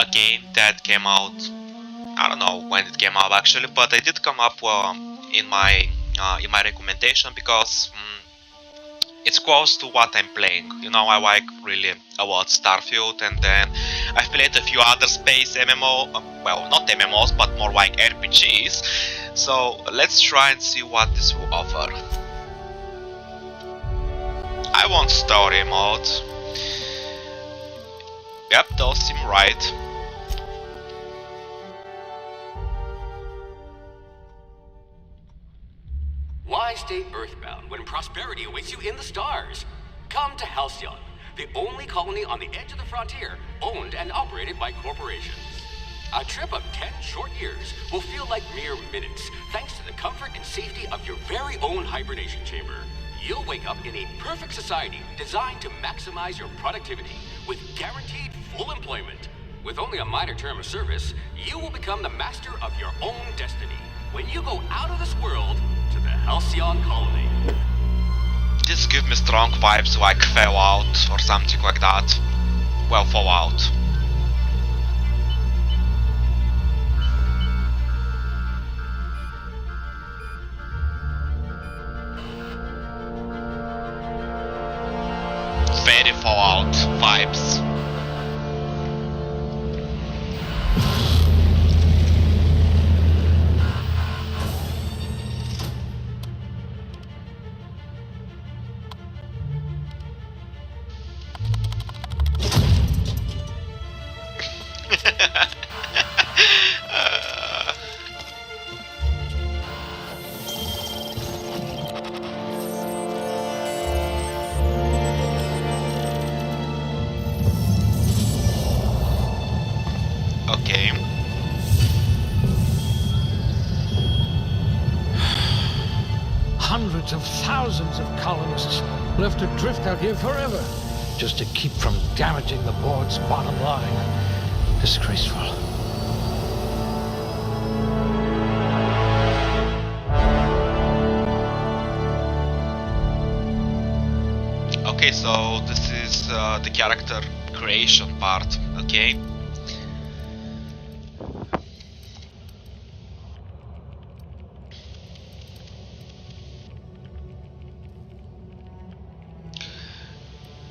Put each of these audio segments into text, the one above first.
a game that came out, I don't know when it came out actually, but I did come up in my recommendation because it's close to what I'm playing. You know, I like really a lot Starfield, and then I've played a few other space MMO, well, not MMOs, but more like RPGs. So let's try and see what this will offer. I want story mode. Yep, those seem right. Why stay earthbound when prosperity awaits you in the stars? Come to Halcyon, the only colony on the edge of the frontier, owned and operated by corporations. A trip of 10 short years will feel like mere minutes, thanks to the comfort and safety of your very own hibernation chamber. You'll wake up in a perfect society designed to maximize your productivity with guaranteed full employment. With only a minor term of service, you will become the master of your own destiny when you go out of this world to the Halcyon colony. This gives me strong vibes like Fallout or something like that. Well, Fallout. Very Fallout vibes. Okay. Hundreds of thousands of colonists left to drift out here forever, just to keep from damaging the board's bottom line. Disgraceful. Okay, so this is the character creation part, okay?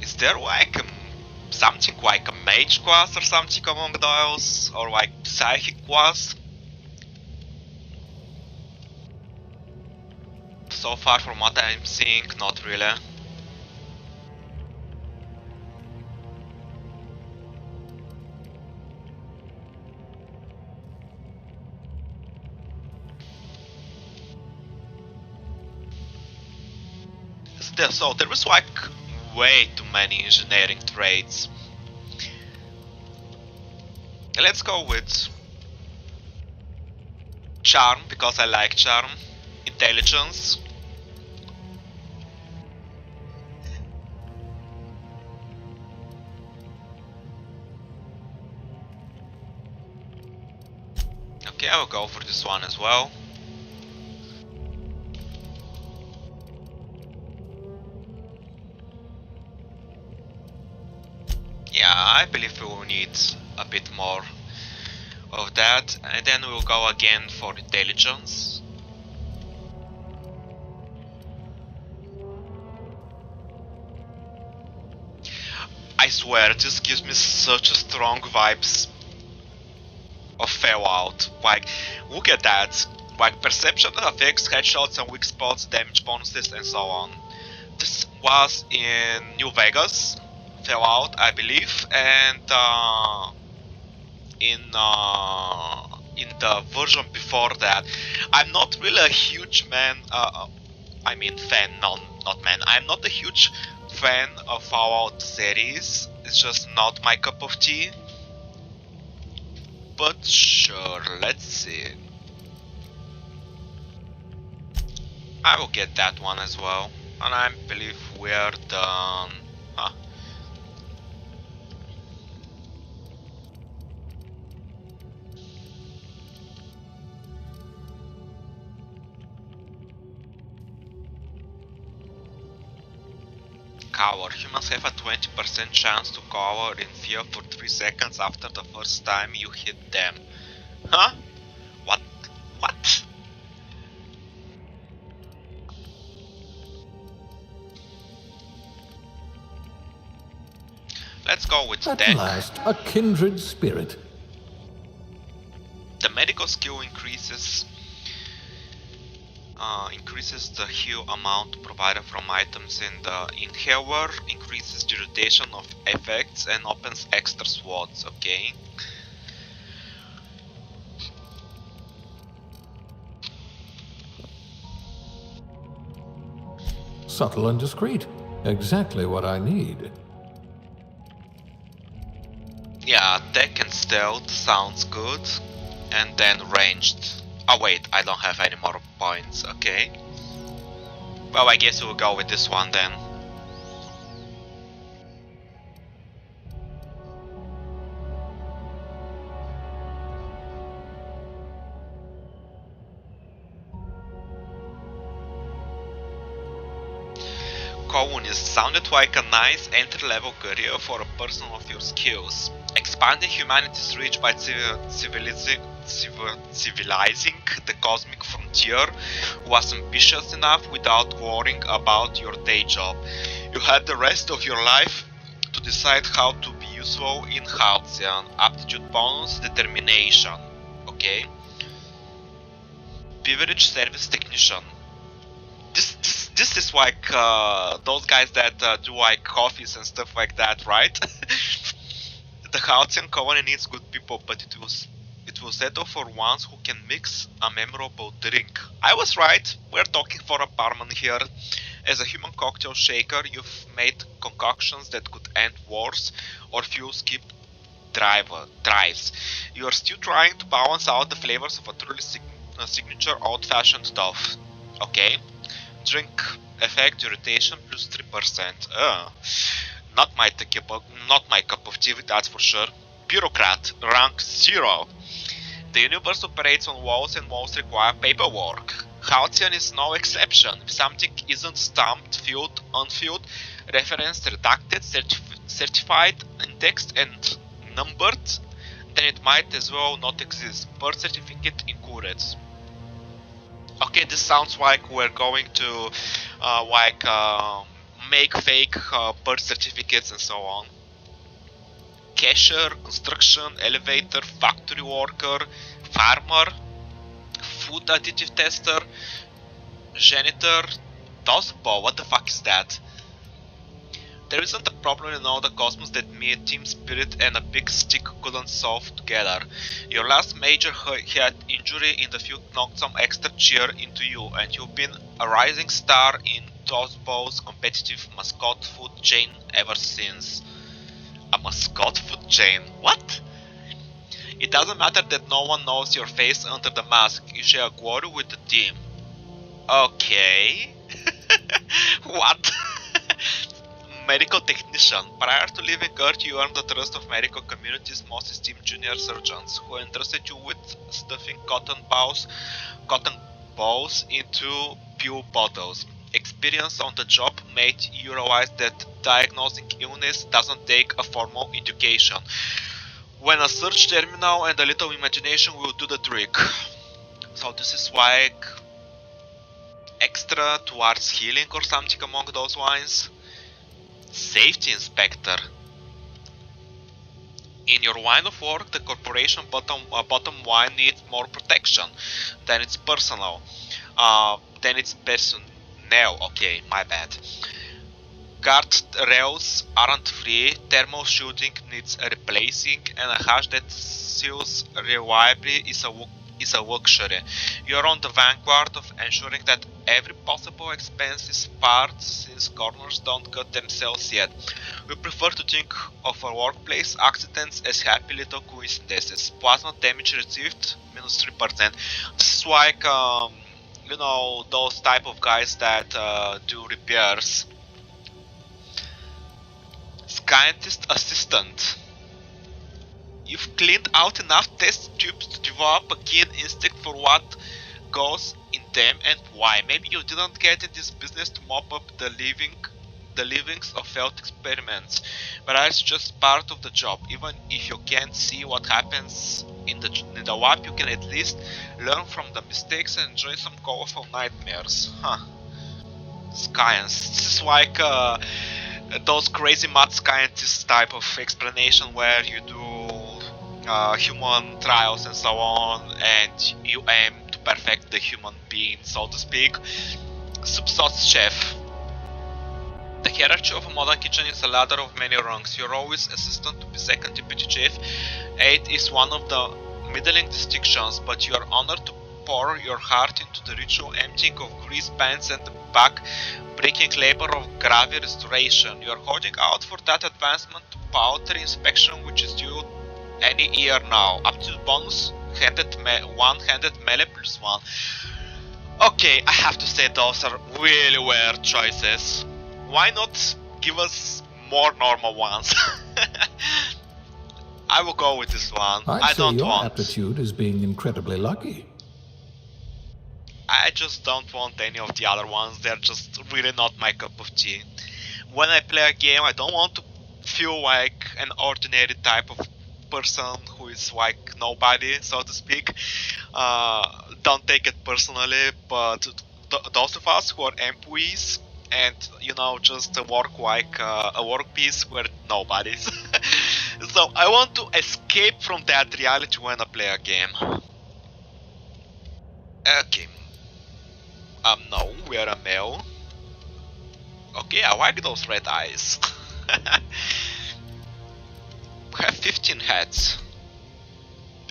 Is there like something like a mage class or something among those, or like psychic class? So far from what I'm seeing, not really. So there was like way too many engineering trades. Let's go with charm, because I like charm. Intelligence. Okay, I will go for this one as well. Yeah, I believe we will need a bit more of that, and then we'll go again for intelligence. I swear, this gives me such a strong vibes of Fallout. Like, look at that. Like, perception effects, headshots and weak spots, damage bonuses and so on. This was in New Vegas, Fallout, I believe, and in the version before that. I'm not really a huge man, I mean fan, not man. I'm not a huge fan of Fallout series. It's just not my cup of tea. But sure, let's see. I will get that one as well, and I believe we're done. Huh. recover. Humans have a 20% chance to cower in fear for 3 seconds after the first time you hit them. Huh? What? What? Let's go with At tech. last, a kindred spirit. The medical skill increases the heal amount provided from items in the inhaler, increases the rotation of effects, and opens extra slots. Okay. Subtle and discreet. Exactly what I need. Yeah, tech and stealth sounds good. And then ranged. Oh wait, I don't have any more points, okay. Well, I guess we'll go with this one then. Colonist sounded like a nice entry-level career for a person of your skills. Expanding humanity's reach by civilizing the cosmic frontier was ambitious enough without worrying about your day job. You had the rest of your life to decide how to be useful in Halcyon. Aptitude bonus, determination. Okay. Beverage service technician. This is like those guys that do like coffees and stuff like that, right? The Halcyon colony needs good people, but it will settle for ones who can mix a memorable drink. I was right. We're talking for a barman here. As a human cocktail shaker, you've made concoctions that could end wars or fuel skip drives. You are still trying to balance out the flavors of a truly signature old-fashioned stuff. Okay. Drink effect irritation plus 3%. Not my cup of tea, that's for sure. Bureaucrat, rank 0. The universe operates on walls and walls require paperwork. Halcyon is no exception. If something isn't stamped, filled, unfilled, referenced, redacted, certified, indexed and numbered, then it might as well not exist. Birth certificate included. Okay, this sounds like we're going to make fake birth certificates and so on. Cashier, construction, elevator, factory worker, farmer, food additive tester, janitor, dustball, what the fuck is that? There isn't a problem in all the cosmos that me, a team spirit and a big stick couldn't solve together. Your last major head injury in the field knocked some extra cheer into you, and you've been a rising star in Dustball's competitive mascot food chain ever since. A mascot food chain? What? It doesn't matter that no one knows your face under the mask, you share glory with the team. Okay. What? Medical technician. Prior to leaving Earth, you earned the trust of medical community's most esteemed junior surgeons, who entrusted you with stuffing cotton balls into pill bottles. Experience on the job made you realize that diagnosing illness doesn't take a formal education. When a search terminal and a little imagination will do the trick. So this is like extra towards healing or something along those lines. Safety inspector. In your line of work, the corporation bottom line needs more protection than its personnel. Okay, my bad. Guard rails aren't free, thermal shooting needs replacing, and a hatch that seals reliably is a luxury. You're on the vanguard of ensuring that every possible expense is spared, since corners don't cut themselves yet. We prefer to think of our workplace accidents as happy little coincidences. Plasma damage received, minus 3%. This is like, you know, those type of guys that do repairs. Scientist assistant. You've cleaned out enough test tubes to develop a keen instinct for what goes in them and why. Maybe you didn't get in this business to mop up the living the livings of failed experiments, but it's just part of the job. Even if you can't see what happens in the warp, you can at least learn from the mistakes and enjoy some colorful nightmares. Huh. Science. This is like those crazy mad scientist type of explanation where you do human trials and so on, and you aim to perfect the human being, so to speak. Subsauce chef. The hierarchy of a modern kitchen is a ladder of many rungs. You're always assistant to be second deputy chef. 8 is one of the middling distinctions, but you are honored to pour your heart into the ritual emptying of grease pans and the back-breaking labor of gravy restoration. You are holding out for that advancement to powder inspection, which is due any year now. Up to bonus one-handed melee +1. Okay, I have to say those are really weird choices. Why not give us more normal ones? I will go with this one. I don't your want. aptitude is being incredibly lucky. I just don't want any of the other ones. They're just really not my cup of tea. When I play a game, I don't want to feel like an ordinary type of person who is like nobody, so to speak. Don't take it personally, but those of us who are employees and, you know, just work like a work piece, we're nobodies. So I want to escape from that reality when I play a game. Okay. No, we're a male. Okay, I like those red eyes. We have 15 heads.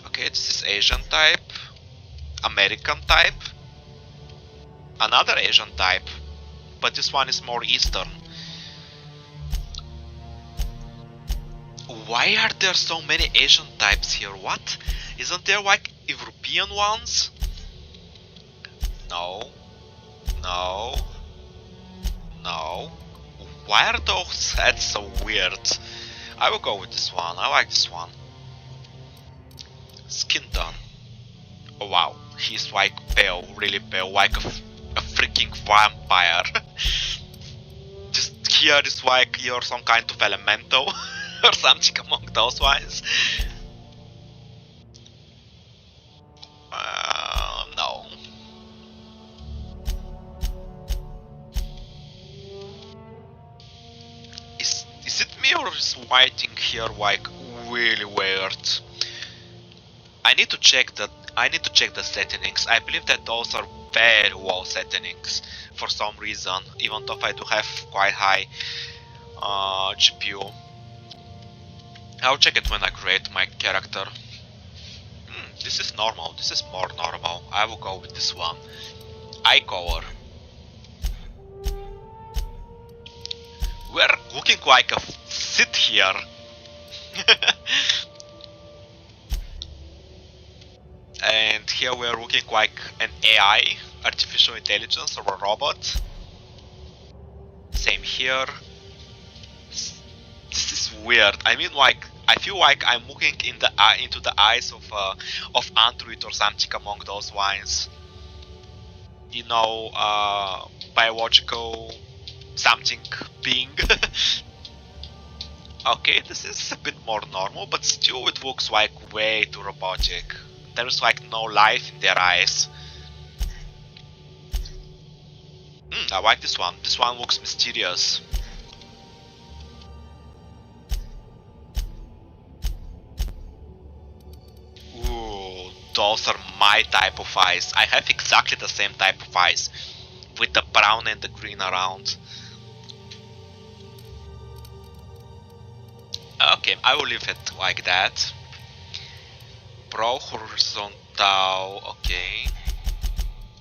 Okay, this is Asian type, American type, another Asian type, but this one is more Eastern. Why are there so many Asian types here? What? Isn't there like European ones? No. No. No. Why are those heads so weird? I will go with this one. I like this one. Skin tone. Oh wow, he's like pale, really pale, like a freaking vampire. Just here is like you're some kind of elemental or something among those ones. No. Is it me or is whiting here like really weird? I need to check the settings. I believe that those are very low settings for some reason, even though I do have quite high GPU. I'll check it when I create my character. This is normal. This is more normal. I will go with this one. Eye color. We're looking like a sit here. And here we're looking like an AI, artificial intelligence, or a robot. Same here. This is weird. I mean, like, I feel like I'm looking in the into the eyes of Android or something among those lines. You know, biological something being. Okay, this is a bit more normal, but still it looks like way too robotic. There's like no life in their eyes. I like this one. This one looks mysterious. Ooh, those are my type of eyes. I have exactly the same type of eyes, with the brown and the green around. Okay, I will leave it like that. Brow horizontal, okay.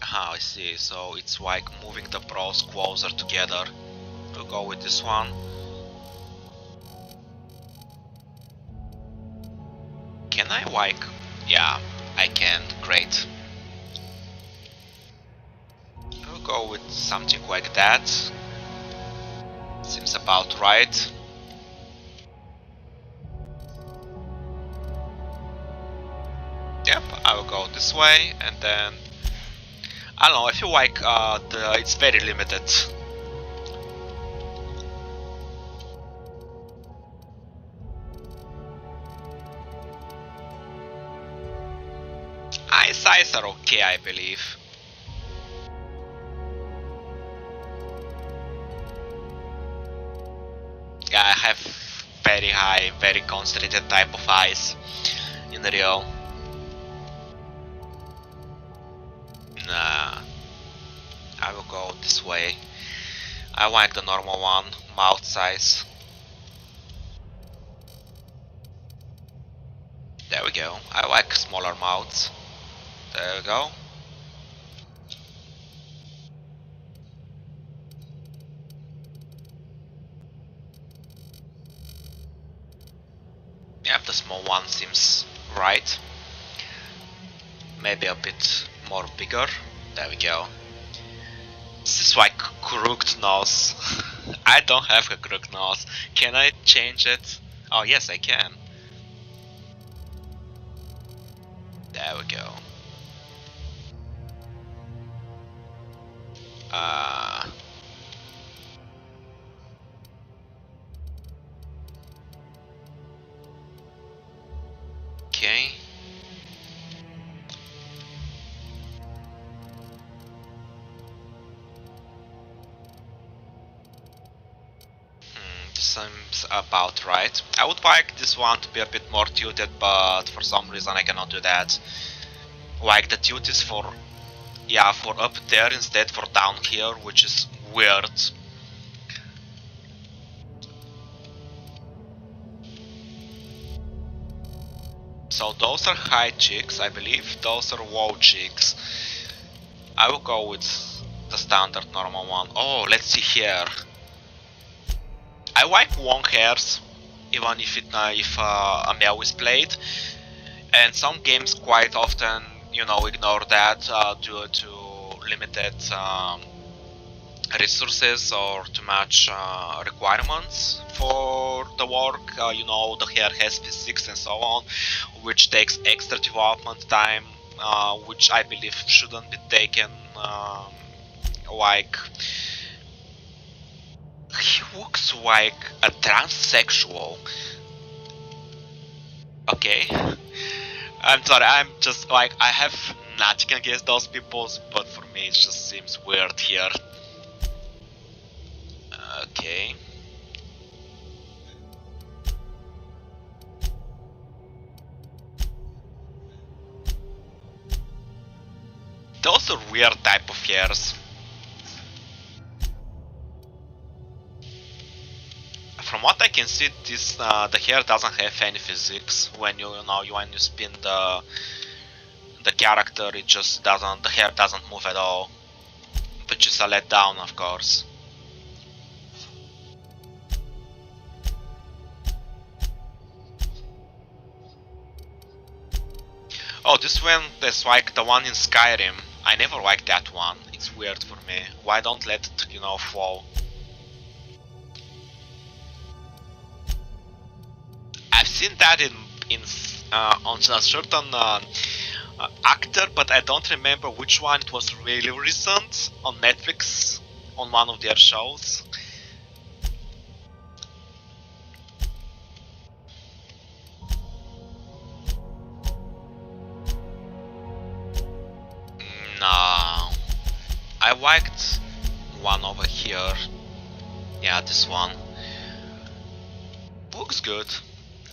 I see, so it's like moving the brows closer together. We'll go with this one. Can I like... yeah, I can, great. We'll go with something like that. Seems about right. Yep, I will go this way, and then I don't know. I feel like it's very limited. size are okay, I believe. Yeah, I have very high, very concentrated type of eyes in the real. Nah, I will go this way. I like the normal one, mouth size. There we go. I like smaller mouths. There we go. Yeah, the small one seems right. Maybe a bit more bigger. There we go. This is like crooked nose. I don't have a crooked nose. Can I change it? Oh yes, I can. There we go. Okay. This seems about right. I would like this one to be a bit more tilted, but for some reason I cannot do that. Like the tilt is for, yeah, for up there instead for down here, which is weird. So those are high cheeks, I believe. Those are low cheeks. I will go with the standard normal one. Oh, let's see here. I like long hairs, even if a male is played, and some games quite often, you know, ignore that due to limited resources or too much requirements for the work. You know, the hair has physics and so on, which takes extra development time, which I believe shouldn't be taken. Like, he looks like a transsexual. Okay. I'm sorry, I'm just like, I have nothing against those people, but for me it just seems weird here. Okay. Those are weird type of hairs. From what I can see, this the hair doesn't have any physics. When you spin the character, it just doesn't. The hair doesn't move at all, which is a letdown, of course. Oh, this one is like the one in Skyrim. I never liked that one. It's weird for me. Why don't let it, you know, fall? I've seen that on a certain actor, but I don't remember which one. It was really recent on Netflix, on one of their shows. No, I liked one over here. Yeah, this one looks good.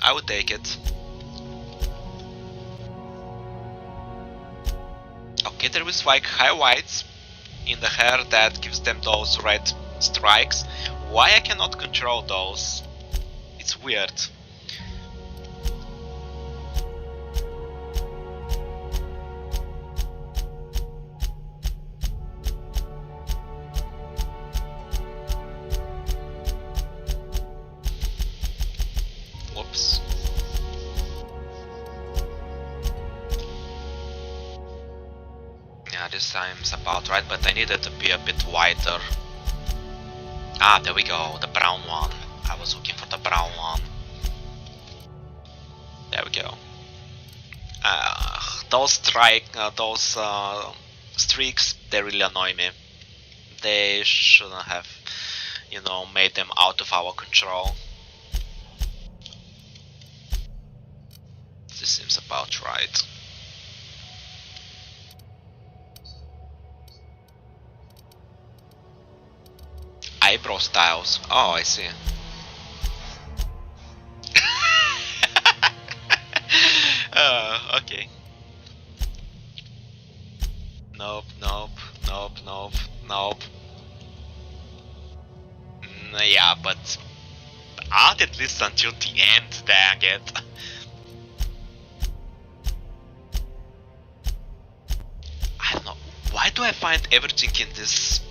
I would take it. Okay, there is like highlights in the hair that gives them those red strikes. Why I cannot control those? It's weird. Whoops. Yeah, this time's about right, but I need it to be a bit wider. Ah, there we go, the brown one. I was looking for the brown one. There we go. Those streaks, they really annoy me. They shouldn't have, you know, made them out of our control. This seems about right. Eyebrow styles. Oh, I see. Okay. Nope, nope, nope, nope, nope. Yeah, but I'll at least until the end, dang it. I don't know. Why do I find everything in this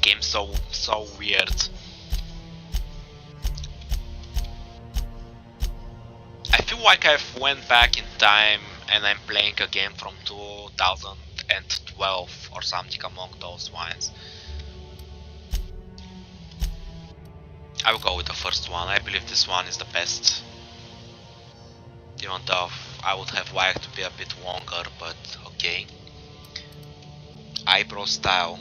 game so weird? I feel like I've went back in time and I'm playing a game from 2012 or something among those lines. I will go with the first one. I believe this one is the best. Even though I would have liked to be a bit longer, but okay. Eyebrow style.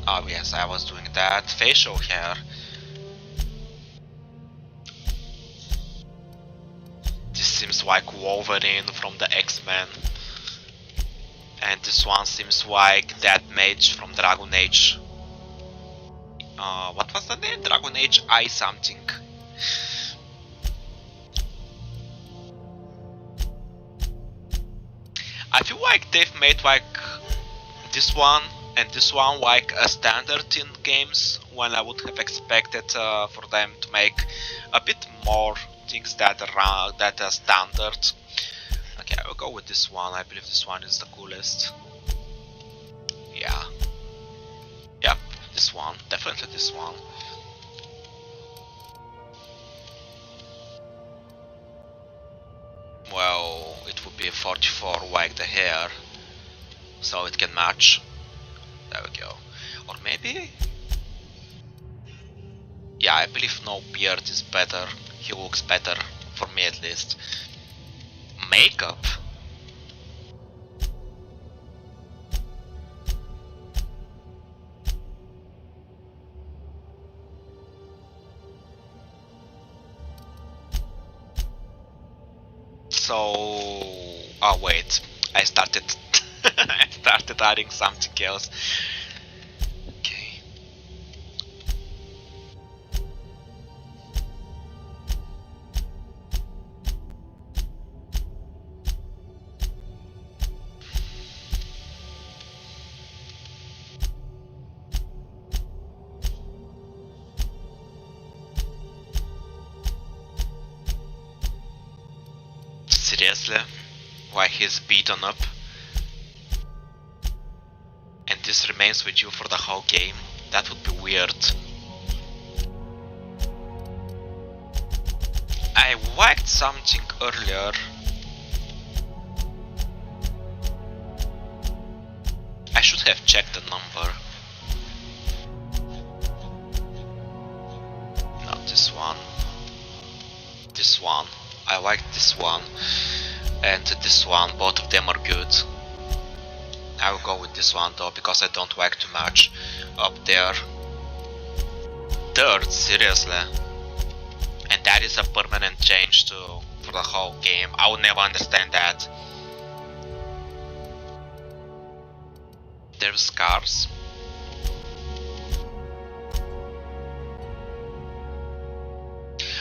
Oh yes, I was doing that. Facial hair. This seems like Wolverine from the X-Men. And this one seems like that mage from Dragon Age. What was the name? Dragon Age I something. I feel like they've made like this one and this one like a standard in games, when I would have expected for them to make a bit more things that are standard. Okay, I will go with this one. I believe this one is the coolest. Yeah. Yep, this one. Definitely this one. Well, it would be 44 like the hair, so it can match. There we go. Or maybe... Yeah, I believe no beard is better. He looks better, for me at least. Makeup? So... Oh wait, I started I started adding something else. Okay. Seriously? Why he's beaten up? And this remains with you for the whole game? That would be weird. I liked something earlier. I should have checked the number. Not this one. This one. I like this one. And this one. Both of them are good. I will go with this one though, because I don't like too much up there. Dirt, seriously. And that is a permanent change for the whole game. I will never understand that. There's scars.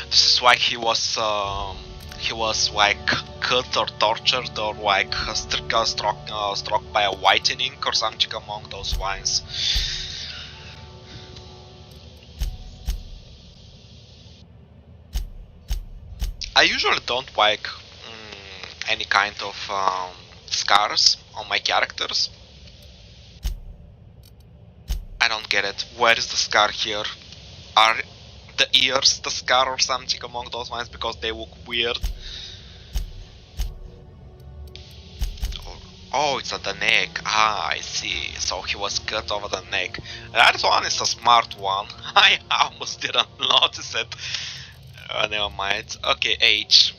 This is why he was like cut or tortured or like struck by a whitening or something among those lines. I usually don't like any kind of scars on my characters. I don't get it. Where is the scar here? Are the ears the scar or something among those lines, because they look weird? Oh, it's at the neck. Ah, I see. So he was cut over the neck. That one is a smart one. I almost didn't notice it. Never mind. Okay, age.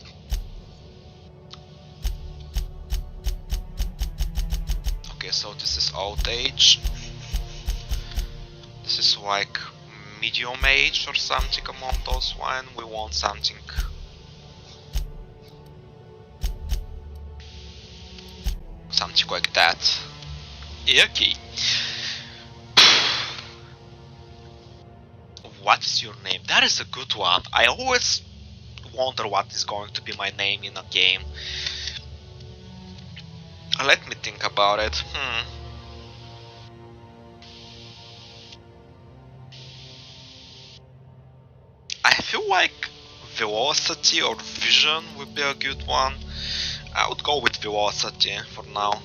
Okay, so this is old age. This is like medium age or something among those lines. We want something. Something like that. Okay. What is your name? That is a good one. I always wonder what is going to be my name in a game. Let me think about it. I feel like Velocity or Vision would be a good one. I would go with Velocity for now.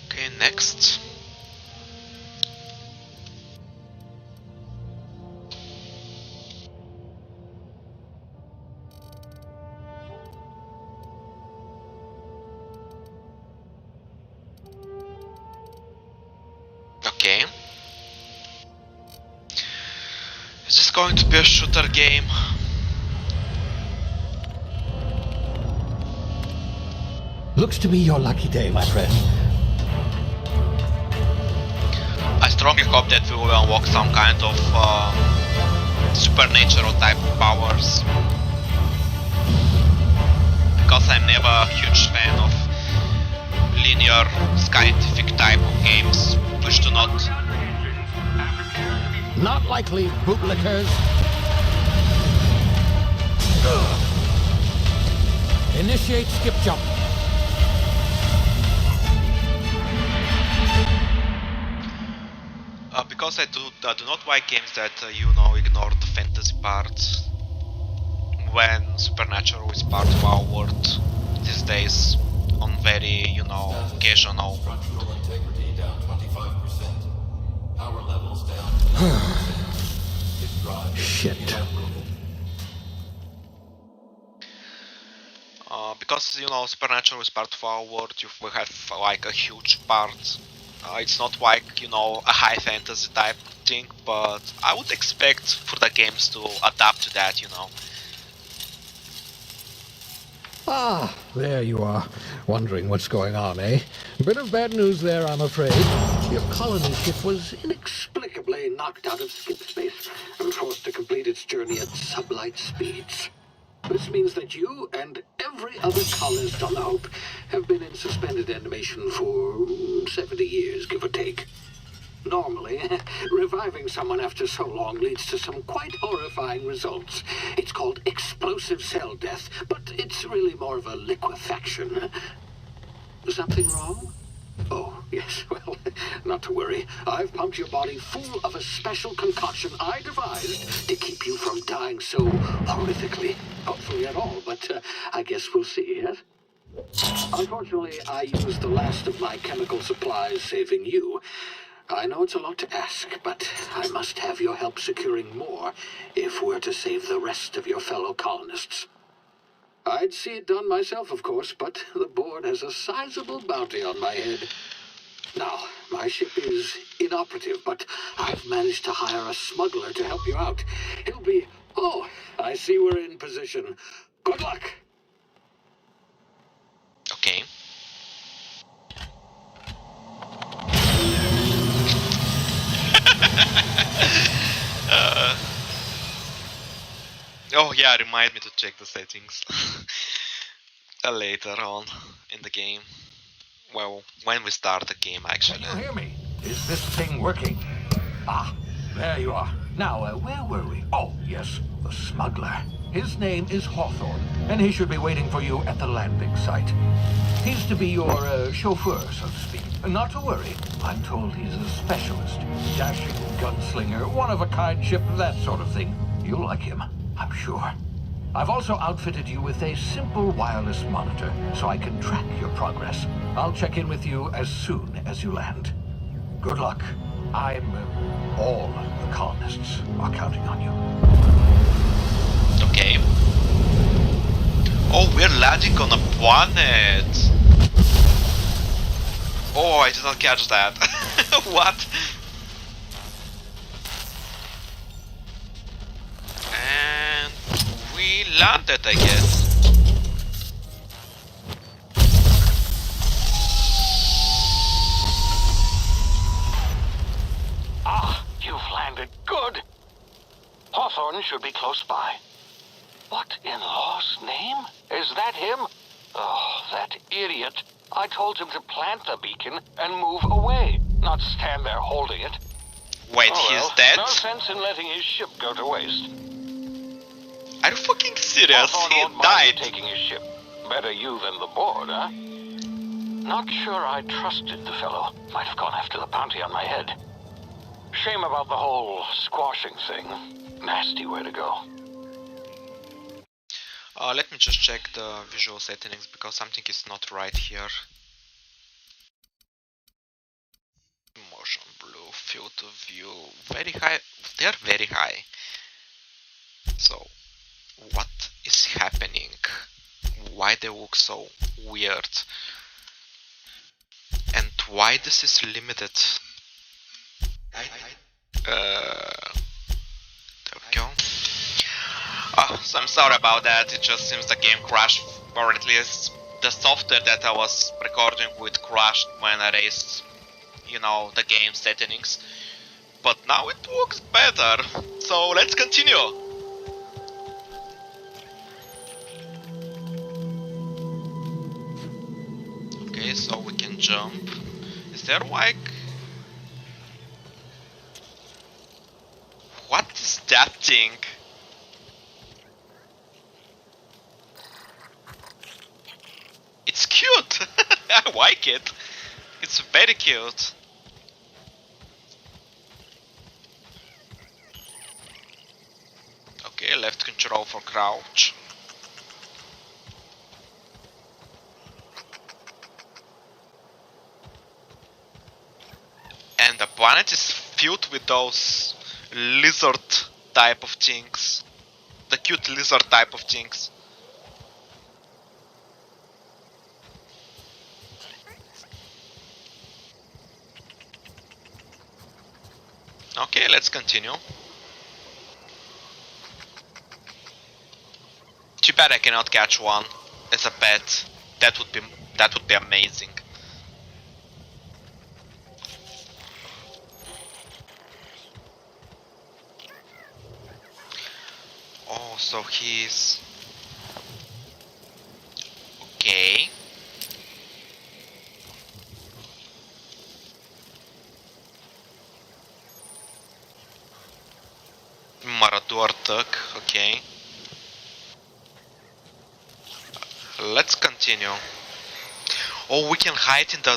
Okay, next. Okay. Is this going to be a shooter game? Looks to be your lucky day, my friend. I strongly hope that we will unlock some kind of supernatural type of powers. Because I'm never a huge fan of linear scientific type of games, which do not... Not likely, bootlickers. Initiate skip jump. Because I do not like games that, ignore the fantasy part when supernatural is part of our world these days on very, occasional. Shit. Because, supernatural is part of our world, you will have like a huge part. It's not like, a high fantasy type thing, but I would expect for the games to adapt to that, Ah, there you are. Wondering what's going on, eh? Bit of bad news there, I'm afraid. Your colony ship was Inexplicably knocked out of skip space and forced to complete its journey at sublight speeds. This means that you and every other colonist on the Hope have been in suspended animation for 70 years, give or take. Normally, reviving someone after so long leads to some quite horrifying results. It's called explosive cell death, but it's really more of a liquefaction. Something wrong? Oh, yes, well, not to worry. I've pumped your body full of a special concoction I devised to keep you from dying so horrifically. Hopefully at all, but I guess we'll see, yes? Unfortunately, I used the last of my chemical supplies saving you. I know it's a lot to ask, but I must have your help securing more if we're to save the rest of your fellow colonists. I'd see it done myself, of course, but the board has a sizable bounty on my head. Now, my ship is inoperative, but I've managed to hire a smuggler to help you out. He'll be... Oh, I see we're in position. Good luck! Okay. Oh yeah, remind me to check the settings later on in the game. Well, when we start the game, actually. Can you hear me? Is this thing working? Ah, there you are. Now, where were we? Oh, yes, the smuggler. His name is Hawthorne, and he should be waiting for you at the landing site. He's to be your chauffeur, so to speak. Not to worry. I'm told he's a specialist. Dashing gunslinger, one-of-a-kind ship, that sort of thing. You'll like him, I'm sure. I've also outfitted you with a simple wireless monitor, so I can track your progress. I'll check in with you as soon as you land. Good luck. All the colonists are counting on you. Okay. Oh, we're landing on a planet. Oh, I did not catch that. What? And we landed, I guess. Ah, you've landed. Good. Hawthorne should be close by. What in law's name? Is that him? Oh, that idiot. I told him to plant the beacon and move away, not stand there holding it. Wait, Oh, he's well, dead? no sense in letting his ship go to waste. Are you fucking serious? Hawthorne He won't mind died. you taking his ship. Better you than the board, huh? Not sure I trusted the fellow. Might have gone after the bounty on my head. Shame about the whole squashing thing. Nasty way to go. Let me just check the visual settings because something is not right here. Motion blue, field of view, very high. They're very high. So, what is happening? Why they look so weird? And why this is limited? There we go. Oh, so I'm sorry about that. It just seems the game crashed, or at least the software that I was recording with crashed when I raised, you know, the game settings. But now it works better. So let's continue. Okay, so we can jump. Is there like... What is that thing? It's cute! I like it. It's very cute. Okay, left control for crouch. And the planet is filled with those lizard type of things. The cute lizard type of things. Okay, let's continue. Too bad I cannot catch one as a pet. That would be amazing. Oh, so he's okay. Marauder Duck, okay. Let's continue. Oh, we can hide in the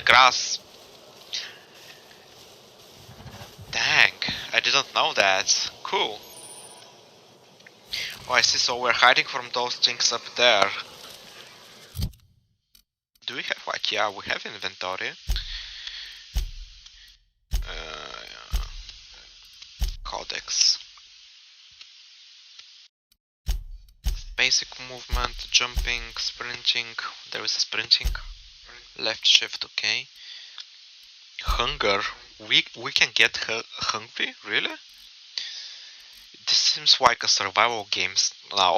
grass. Dang, I didn't know that. Cool. Oh, I see. So we're hiding from those things up there. Do we have like? Yeah, we have inventory. Codex. Basic movement, jumping, sprinting. There is a sprinting. Left shift, okay. Hunger. We can get hungry, really? This seems like a survival game now.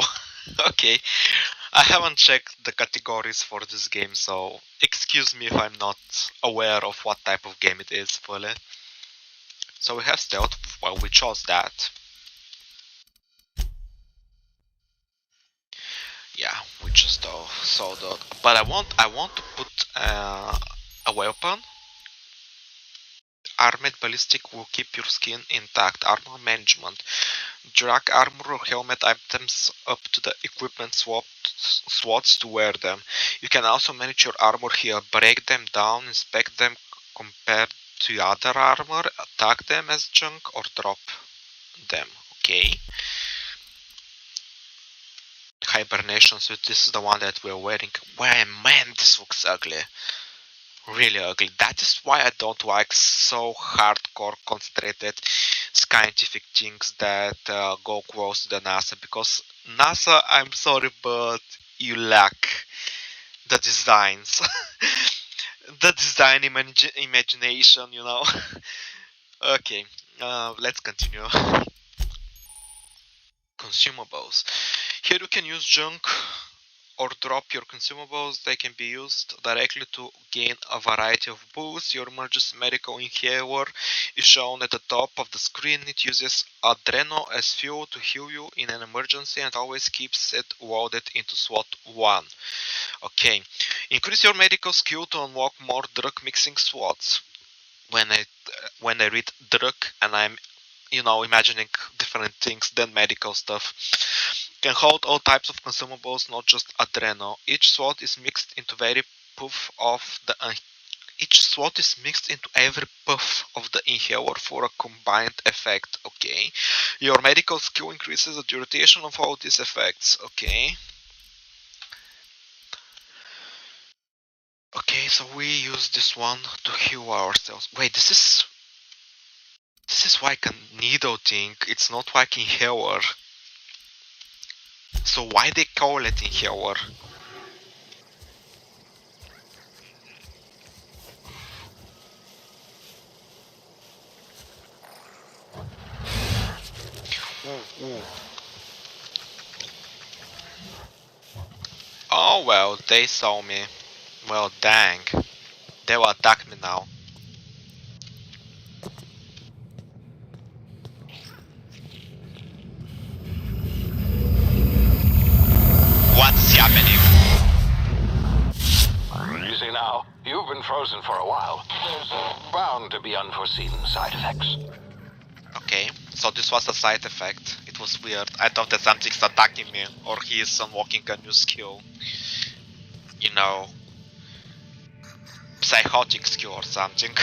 Okay, I haven't checked the categories for this game, so excuse me if I'm not aware of what type of game it is fully. So we have stealth. Well, we chose that. Yeah, we just saw that. But I want to put a weapon. Armored ballistic will keep your skin intact. Armor management. Drag armor or helmet items up to the equipment slots to wear them. You can also manage your armor here. Break them down, inspect them compared to other armor, attack them as junk, or drop them. Okay. Hibernation suit. This is the one that we're wearing. Wow, man, this looks ugly. Really ugly. That is why I don't like so hardcore concentrated scientific things that go close to the NASA, because NASA, I'm sorry, but you lack the designs. The design imagination, you know. Okay, let's continue. Consumables. Here you can use junk or drop your consumables. They can be used directly to gain a variety of boosts. Your emergency medical inhaler is shown at the top of the screen. It uses adreno as fuel to heal you in an emergency and always keeps it loaded into slot 1. Okay, increase your medical skill to unlock more drug mixing slots. When I read drug and I'm imagining different things than medical stuff. Can hold all types of consumables, not just adreno. Each slot is mixed into every puff of the every puff of the inhaler for a combined effect. Okay, your medical skill increases the duration of all these effects. Okay. Okay, so we use this one to heal ourselves. Wait, this is like a needle thing. It's not like inhaler. So why they call it inhaler? Ooh. Oh well, they saw me. Well, dang. They will attack me now. What's happening? Easy now. You've been frozen for a while. There's bound to be unforeseen side effects. Okay, so this was a side effect. It was weird. I thought that something's attacking me, or he is unlocking a new skill. You know, psychotic skill or something.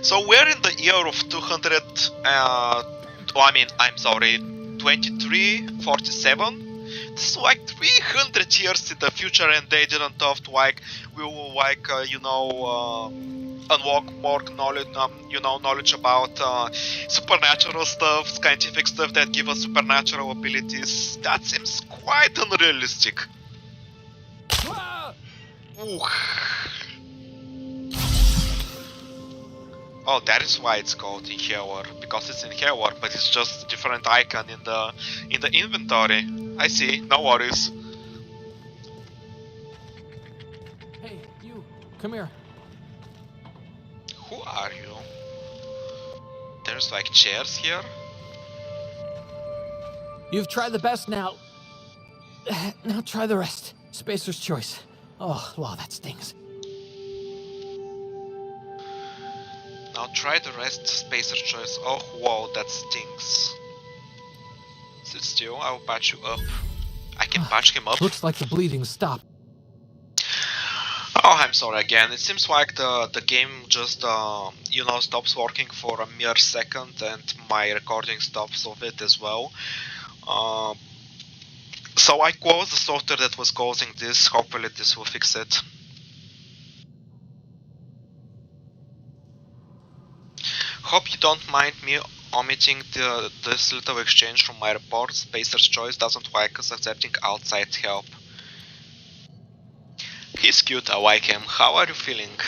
So we're in the year of 2347. This is like 300 years in the future, and they didn't thought like we will unlock more knowledge, knowledge about supernatural stuff, scientific stuff that give us supernatural abilities. That seems quite unrealistic. Ooh. Oh, that is why it's called inhaler, because it's inhaler, but it's just a different icon in the inventory. I see, no worries. Hey, you, come here. Who are you? There's like chairs here? You've tried the best now. Now try the rest. Spacer's choice. Oh, wow, that stings. Now try the rest, Spacer's choice. Oh, whoa, that stings. Sit still, I will patch you up. I can patch him up. Looks like the bleeding stopped. Oh, I'm sorry again. It seems like the game just, stops working for a mere second, and my recording stops of it as well. So I closed the software that was causing this. Hopefully this will fix it. Hope you don't mind me omitting this little exchange from my report. Spacer's choice doesn't like us accepting outside help. He's cute, I like him. How are you feeling?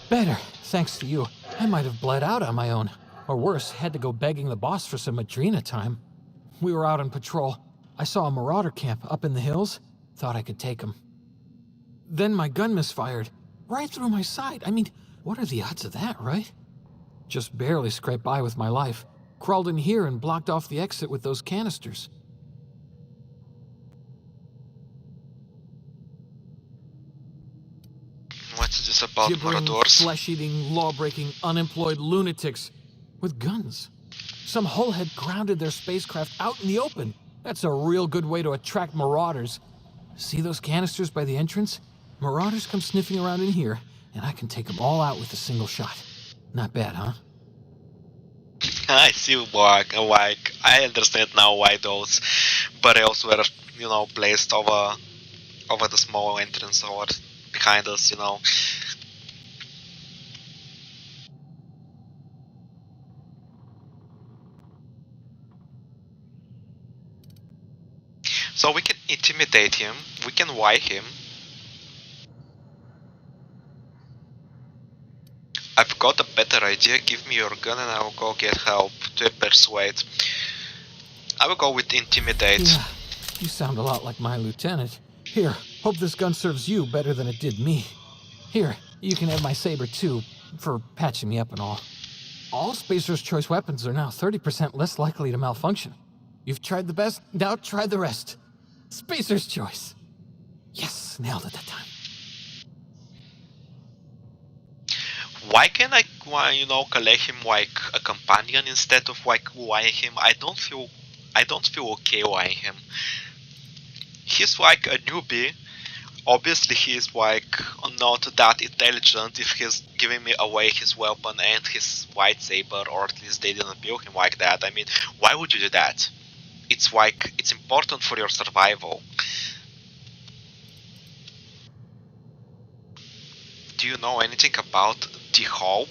Better, thanks to you. I might have bled out on my own. Or worse, had to go begging the boss for some Adrena time. We were out on patrol. I saw a marauder camp up in the hills. Thought I could take him. Then my gun misfired. Right through my side. I mean, what are the odds of that, right? Just barely scraped by with my life. Crawled in here and blocked off the exit with those canisters. What's this about Gibbering, Marauders? flesh-eating, law-breaking, unemployed lunatics with guns. Some hullhead grounded their spacecraft out in the open. That's a real good way to attract marauders. See those canisters by the entrance? Marauders come sniffing around in here, and I can take them all out with a single shot. Not bad, huh? I see why, I understand now why those barrels were, placed over the small entrance or behind us, So we can intimidate him, we can why him. I've got a better idea. Give me your gun and I will go get help to persuade. I will go with intimidate. Yeah, You sound a lot like my lieutenant. Here, hope this gun serves you better than it did me. Here, you can have my saber too, for patching me up and all. All Spacer's Choice weapons are now 30% less likely to malfunction. You've tried the best, now try the rest. Spacer's Choice. Yes, nailed it that time. Why can I, you know, collect him like a companion instead of like buying him? I don't feel okay buying him. He's like a newbie. Obviously he's like not that intelligent if he's giving me away his weapon and his lightsaber, or at least they didn't build him like that. I mean, why would you do that? It's like, it's important for your survival. Do you know anything about the Hope?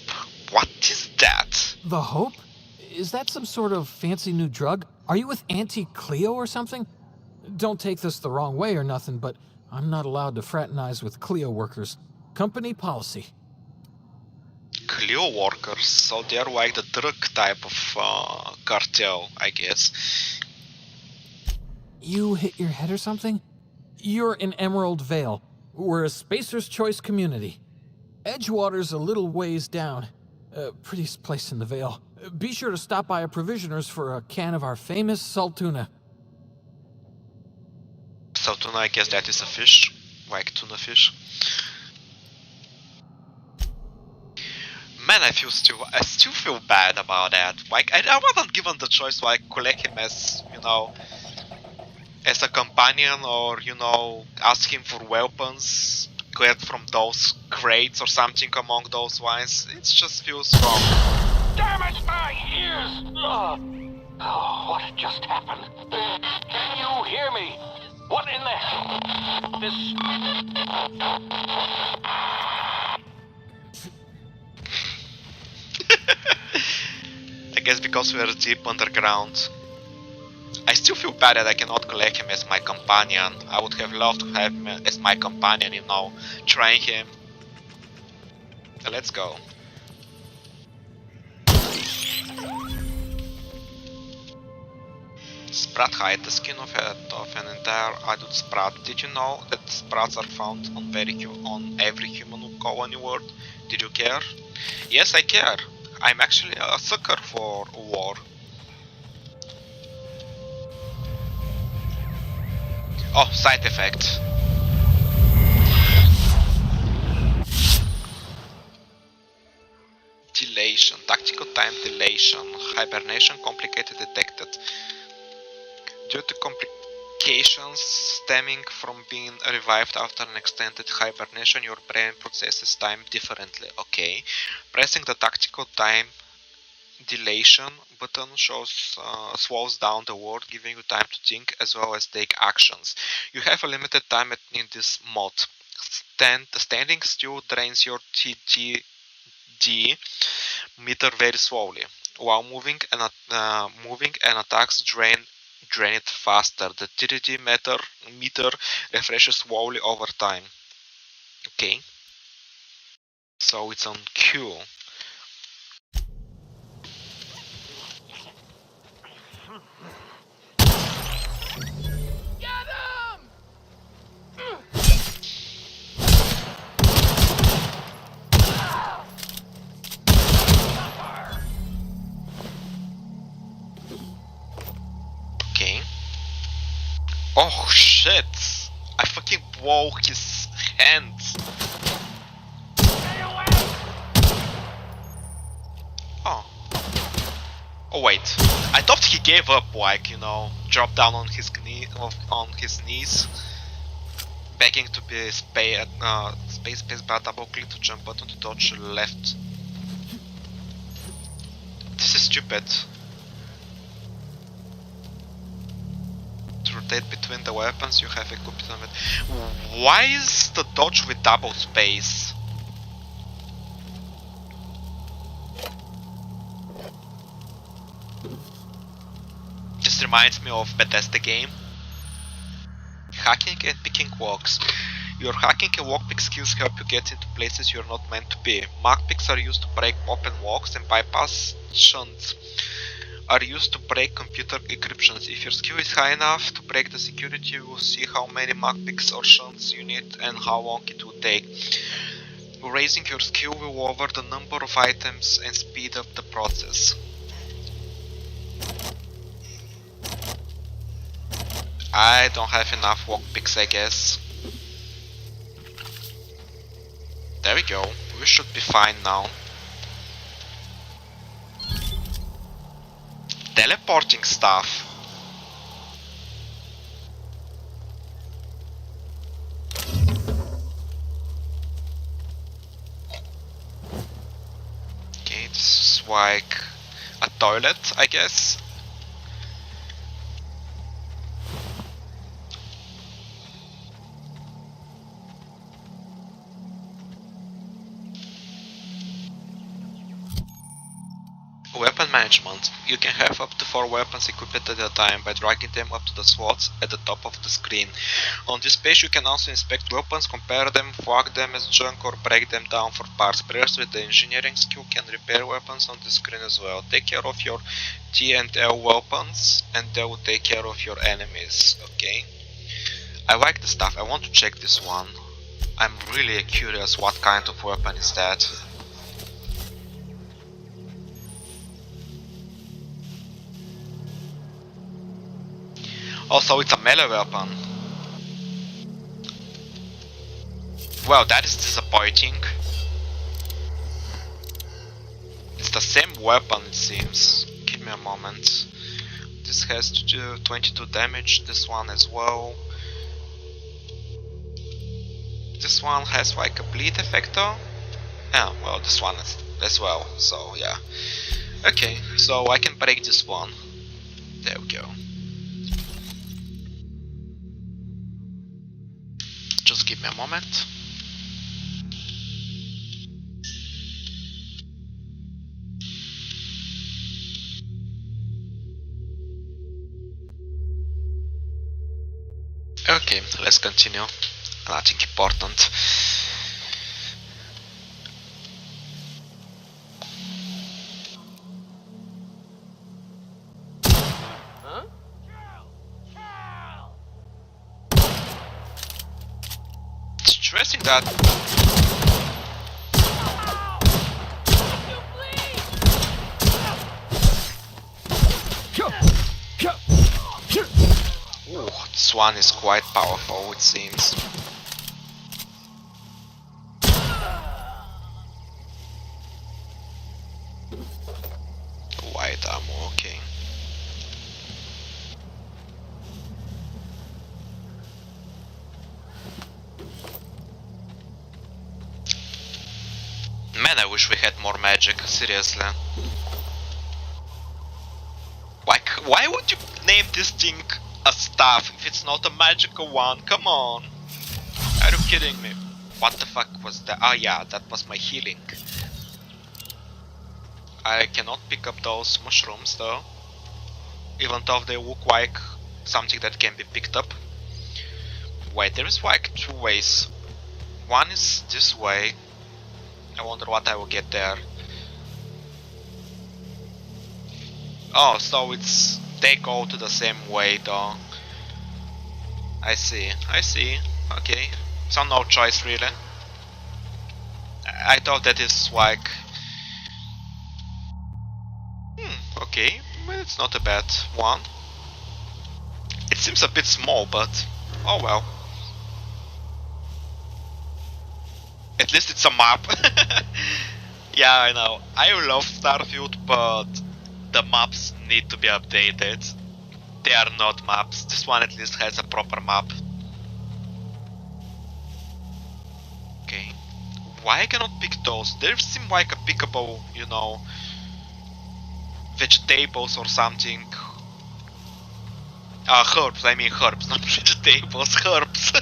What is that? The Hope? Is that some sort of fancy new drug? Are you with Auntie Cleo or something? Don't take this the wrong way or nothing, but I'm not allowed to fraternize with Cleo workers. Company policy. Cleo workers, so they're like the drug type of cartel, I guess. You hit your head or something? You're in Emerald Vale. We're a Spacer's Choice community. Edgewater's a little ways down. Prettiest place in the Vale. Be sure to stop by a provisioner's for a can of our famous saltuna. Saltuna, I guess that is a fish, like tuna fish. Man, I still feel bad about that. Like, I wasn't given the choice to like collect him as, you know, as a companion, or, you know, ask him for weapons, get from those crates or something among those lines. It just feels wrong. Damn it, my ears! Oh, what just happened? Can you hear me? What in the hell? This... I guess because we are deep underground. I still feel bad that I cannot collect him as my companion. I would have loved to have him as my companion, you know, train him. Let's go. Sprat hide the skin of an entire adult sprat. Did you know that sprats are found on every human colony world? Did you care? Yes, I care. I'm actually a sucker for war. Oh, side effect. Dilation, tactical time dilation, hibernation complicated detected. Due to complications stemming from being revived after an extended hibernation, your brain processes time differently. Okay. Pressing the tactical time dilation button slows down the world, giving you time to think as well as take actions. You have a limited time in this mod. Standing still drains your TTD meter very slowly, while moving and attacks drain it faster. The TTD meter refreshes slowly over time. Okay, so it's on Q. Okay. Oh shit! I fucking broke his hand. Oh. Oh wait. I thought he gave up, like, you know, dropped down on his knees, begging to be space bar, double click to jump button to dodge left. This is stupid. To rotate between the weapons you have equipped them with. Why is the dodge with double space? This reminds me of Bethesda game. Hacking and picking locks. Your hacking and lockpick skills help you get into places you're not meant to be. Mark picks are used to break open locks and bypass shunts. are used to break computer encryptions. If your skill is high enough to break the security, you will see how many Mach picks or shunts you need and how long it will take. Raising your skill will lower the number of items and speed up the process. I don't have enough lockpicks, I guess. There we go, we should be fine now. Teleporting stuff. Okay, this is like a toilet, I guess. Weapon management. You can have up to 4 weapons equipped at a time by dragging them up to the slots at the top of the screen. On this page you can also inspect weapons, compare them, flag them as junk or break them down for parts. Players with the engineering skill can repair weapons on the screen as well. Take care of your T and L weapons and they will take care of your enemies. Okay. I like the stuff. I want to check this one. I'm really curious what kind of weapon is that. Also, it's a melee weapon. Well, that is disappointing. It's the same weapon, it seems. Give me a moment. This has 22 damage, this one as well. This one has like a bleed effector. Yeah, well, this one is as well, so yeah. Okay, so I can break this one. There we go. Just give me a moment. Okay, let's continue. Nothing important. Huh? It's interesting that ooh, this one is quite powerful, it seems. White ammo, okay. Man, I wish we had more magic, seriously. Like, why would you name this thing a staff if it's not a magical one? Come on! Are you kidding me? What the fuck was that? Ah yeah, that was my healing. I cannot pick up those mushrooms though. Even though they look like something that can be picked up. Wait, there is like 2 ways. One is this way. I wonder what I will get there. Oh, so it's... they go to the same way though. I see, okay. So no choice really. I thought that is like... okay, well, it's not a bad one. It seems a bit small, but oh well. At least it's a map. Yeah, I know. I love Starfield, but the maps need to be updated. They are not maps. This one at least has a proper map. Okay. Why I cannot pick those? They seem like a pickable, you know, vegetables or something. Herbs, I mean herbs, not vegetables, herbs.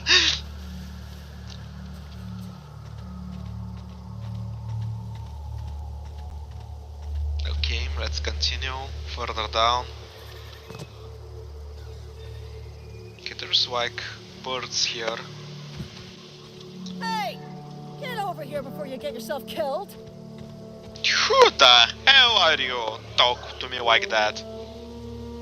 Okay, let's continue further down. Okay, there's like birds here. Hey! Get over here before you get yourself killed! Who the hell are you? Talk to me like that.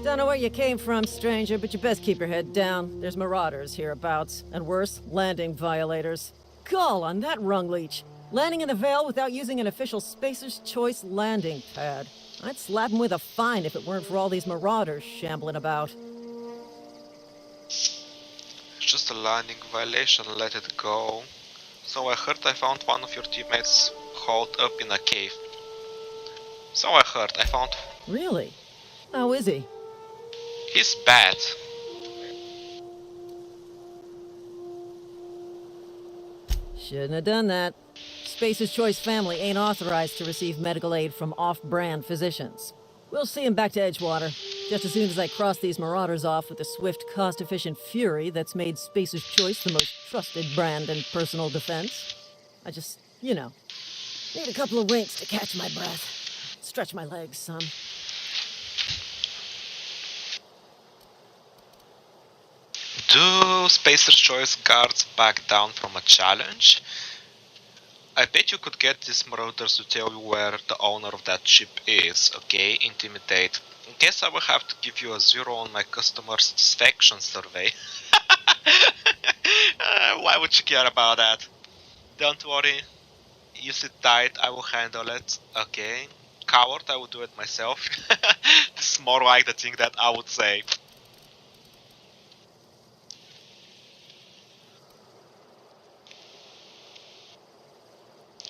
Don't know where you came from, stranger, but you best keep your head down. There's marauders hereabouts, and worse, landing violators. Call on that rung leech. Landing in the Vale without using an official Spacer's Choice landing pad. I'd slap him with a fine if it weren't for all these marauders shambling about. It's just a landing violation, let it go. So I heard I found one of your teammates holed up in a cave. So I heard, I found... Really? How is he? He's bad. Shouldn't have done that. Spacer's Choice family ain't authorized to receive medical aid from off-brand physicians. We'll see him back to Edgewater, just as soon as I cross these marauders off with the swift, cost-efficient fury that's made Spacer's Choice the most trusted brand in personal defense. I just, you know, need a couple of winks to catch my breath. Stretch my legs some. Do Spacer's Choice guards back down from a challenge? I bet you could get these marauders to tell you where the owner of that ship is, okay? Intimidate. Guess I will have to give you a 0 on my customer satisfaction survey. Why would you care about that? Don't worry. You sit tight, I will handle it, okay? Coward, I will do it myself. This is more like the thing that I would say.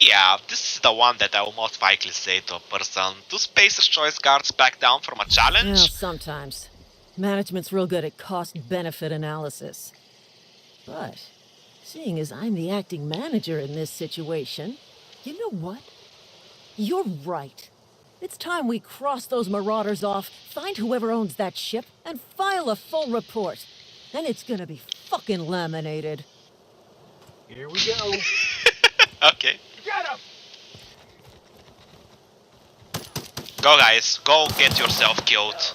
Yeah, this is the one that I will most likely say to a person. Do Spacer's Choice guards back down from a challenge? Well, sometimes. Management's real good at cost-benefit analysis. But, seeing as I'm the acting manager in this situation, you know what? You're right. It's time we cross those marauders off, find whoever owns that ship, and file a full report. Then it's gonna be fucking laminated. Here we go. Okay. Get him! Go guys, go get yourself killed. Just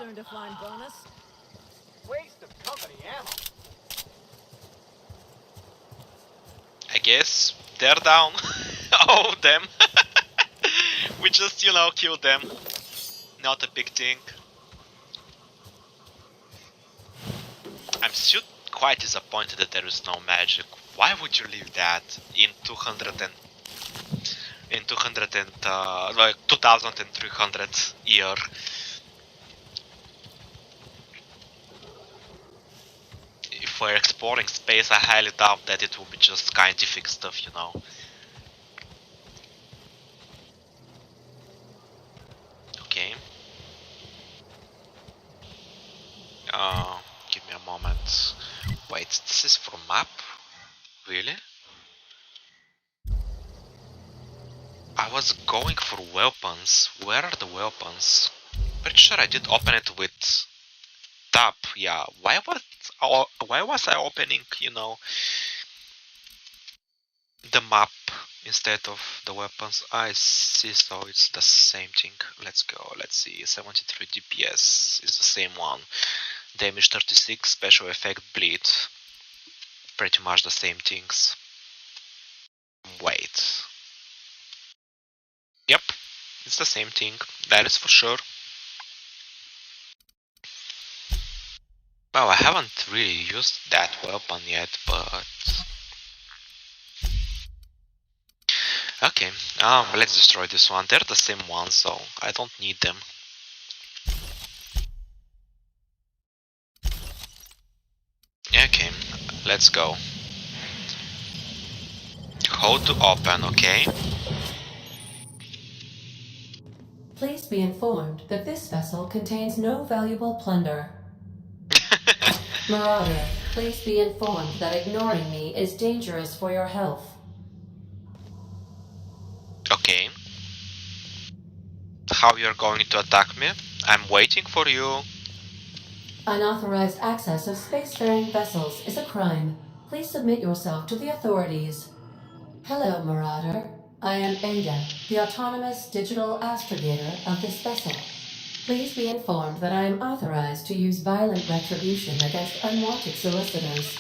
earned a fine bonus. Waste of company ammo. I guess they're down. Oh, them. We just, you know, killed them. Not a big thing. I'm still quite disappointed that there is no magic. Why would you leave that in 2300 year? If we're exploring space, I highly doubt that it will be just scientific stuff, you know. Okay. Give me a moment. Wait, this is from map? Really? I was going for weapons. Where are the weapons? Pretty sure I did open it with tab. Yeah. Why was I opening, you know, the map instead of the weapons? I see, so it's the same thing. Let's go. Let's see. 73 DPS is the same one. Damage 36, special effect bleed. Pretty much the same things. Wait. Yep, it's the same thing, that is for sure. Well, I haven't really used that weapon yet, but... Okay, let's destroy this one. They're the same one, so I don't need them. Okay, let's go. How to open, okay? Please be informed that this vessel contains no valuable plunder. Marauder, please be informed that ignoring me is dangerous for your health. Okay. How you're going to attack me? I'm waiting for you. Unauthorized access of spacefaring vessels is a crime. Please submit yourself to the authorities. Hello, Marauder. I am Ada, the autonomous digital astrogator of this vessel. Please be informed that I am authorized to use violent retribution against unwanted solicitors.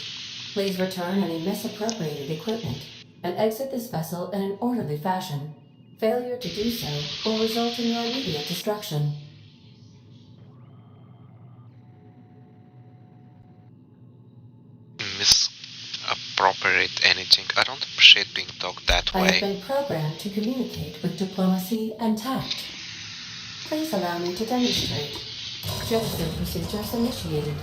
Please return any misappropriated equipment and exit this vessel in an orderly fashion. Failure to do so will result in your immediate destruction. Misappropriate anything. I don't appreciate being talked that I have way. been programmed to communicate with diplomacy and tact. Please allow me to demonstrate. Jettison procedures initiated.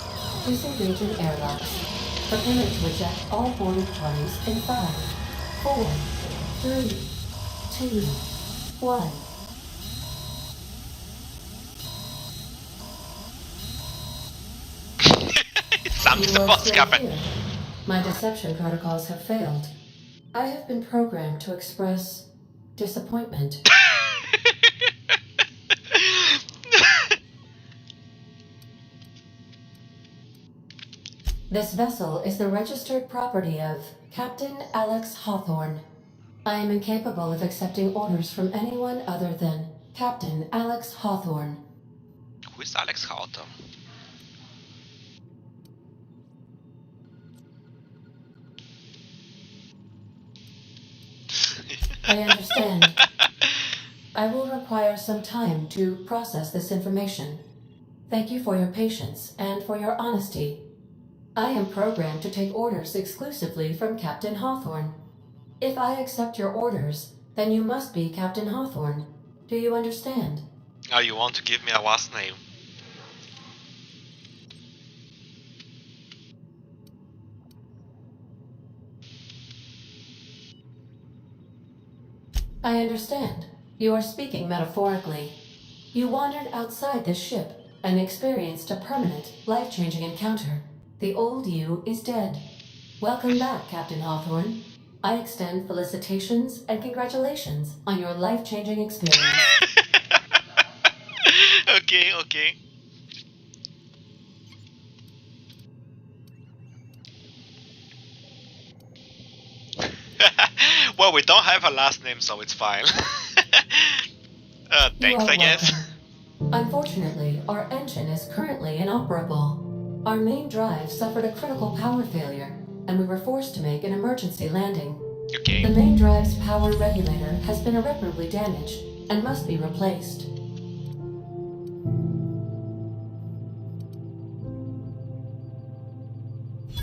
Disengage in airlocks. Preparing to eject all boarded parties in 5, 4, 3, 2, 1. Something's You are about to still happen. here. My deception protocols have failed. I have been programmed to express disappointment. This vessel is the registered property of Captain Alex Hawthorne. I am incapable of accepting orders from anyone other than Captain Alex Hawthorne. Who is Alex Houghton? I understand. I will require some time to process this information. Thank you for your patience and for your honesty. I am programmed to take orders exclusively from Captain Hawthorne. If I accept your orders, then you must be Captain Hawthorne. Do you understand? Oh, you want to give me a last name? I understand. You are speaking metaphorically. You wandered outside this ship and experienced a permanent, life-changing encounter. The old you is dead. Welcome back, Captain Hawthorne. I extend felicitations and congratulations on your life-changing experience. Okay. Well, we don't have a last name, so it's fine. Thanks, I guess. Unfortunately, our engine is currently inoperable. Our main drive suffered a critical power failure, and we were forced to make an emergency landing. Okay. The main drive's power regulator has been irreparably damaged and must be replaced.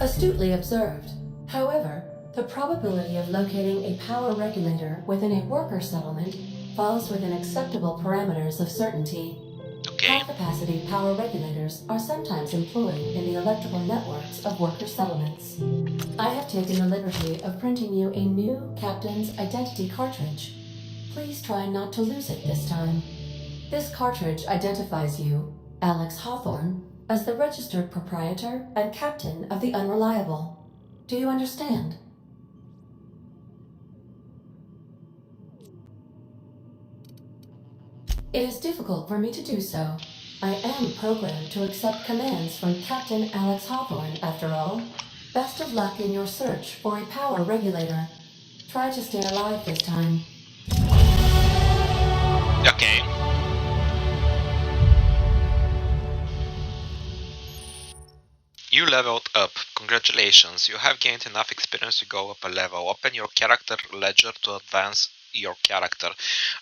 Astutely observed. However, the probability of locating a power regulator within a worker settlement falls within acceptable parameters of certainty. Okay. High-capacity power regulators are sometimes employed in the electrical networks of worker settlements. I have taken the liberty of printing you a new Captain's Identity cartridge. Please try not to lose it this time. This cartridge identifies you, Alex Hawthorne, as the registered proprietor and captain of the Unreliable. Do you understand? It is difficult for me to do so. I am programmed to accept commands from Captain Alex Hawthorne, after all. Best of luck in your search for a power regulator. Try to stay alive this time. Okay. You leveled up. Congratulations. You have gained enough experience to go up a level. Open your character ledger to advance your character.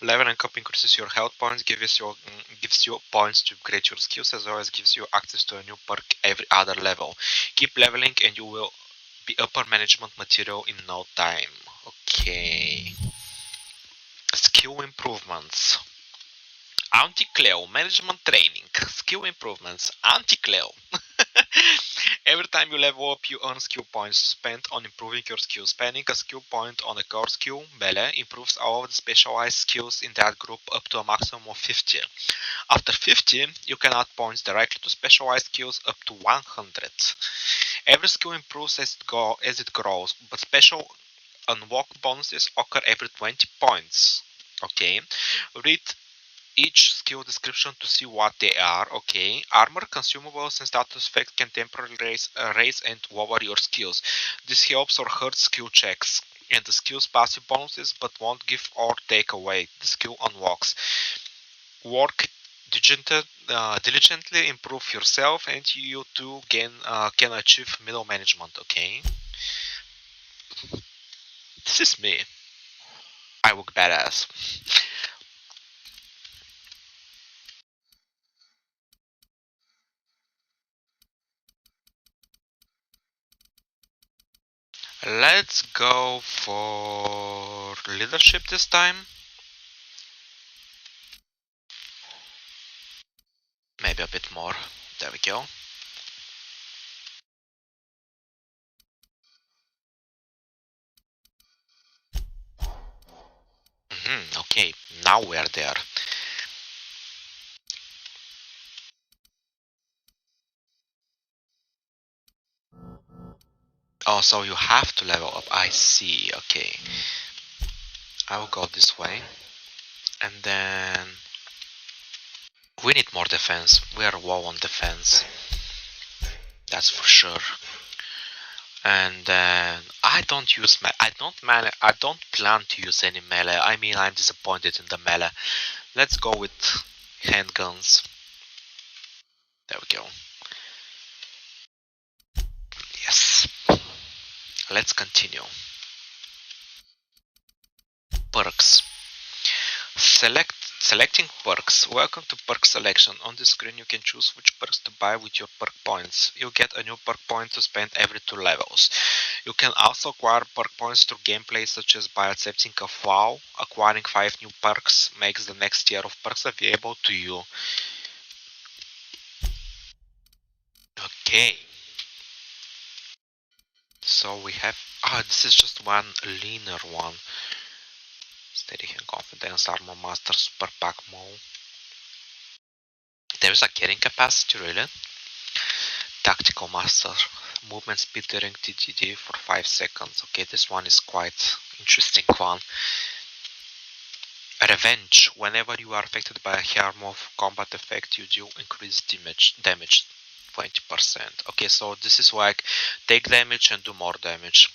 Leveling up increases your health points, gives you points to upgrade your skills, as well as gives you access to a new perk every other level. Keep leveling and you will be upper management material in no time. Okay. Skill improvements. Anti-Cleo management training. Skill improvements. Anti-Cleo. Every time you level up, you earn skill points spent on improving your skill. Spending a skill point on a core skill, melee, improves all of the specialized skills in that group up to a maximum of 50. After 50, you can add points directly to specialized skills up to 100. Every skill improves as it grows, but special unlocked bonuses occur every 20 points. Okay, read each skill description to see what they are. Okay, armor, consumables, and status effects can temporarily raise and lower your skills. This helps or hurts skill checks, and the skill's passive bonuses, but won't give or take away. The skill unlocks. Work diligently, improve yourself, and you too can achieve middle management. Okay. This is me. I look badass. Let's go for leadership this time. Maybe a bit more. There we go. Okay, now we're there. Oh, so you have to level up. I see. Okay. I will go this way. And then we need more defense. We are low on defense. That's for sure. And then I don't use I don't plan to use any melee. I mean, I'm disappointed in the melee. Let's go with handguns. There we go. Yes. Let's continue. Perks. Selecting perks. Welcome to perk selection. On the screen you can choose which perks to buy with your perk points. You get a new perk point to spend every 2 levels. You can also acquire perk points through gameplay, such as by accepting a vow. Acquiring 5 new perks makes the next tier of perks available to you. Okay. So we have... this is just one leaner one. Steady hand, confidence, armor master, super pack mode. There's a carrying capacity, really. Tactical master, movement speed during TDD for 5 seconds. Okay, this one is quite interesting one. Revenge. Whenever you are affected by a harm of combat effect, you do increase damage 20%. Okay, so this is like take damage and do more damage.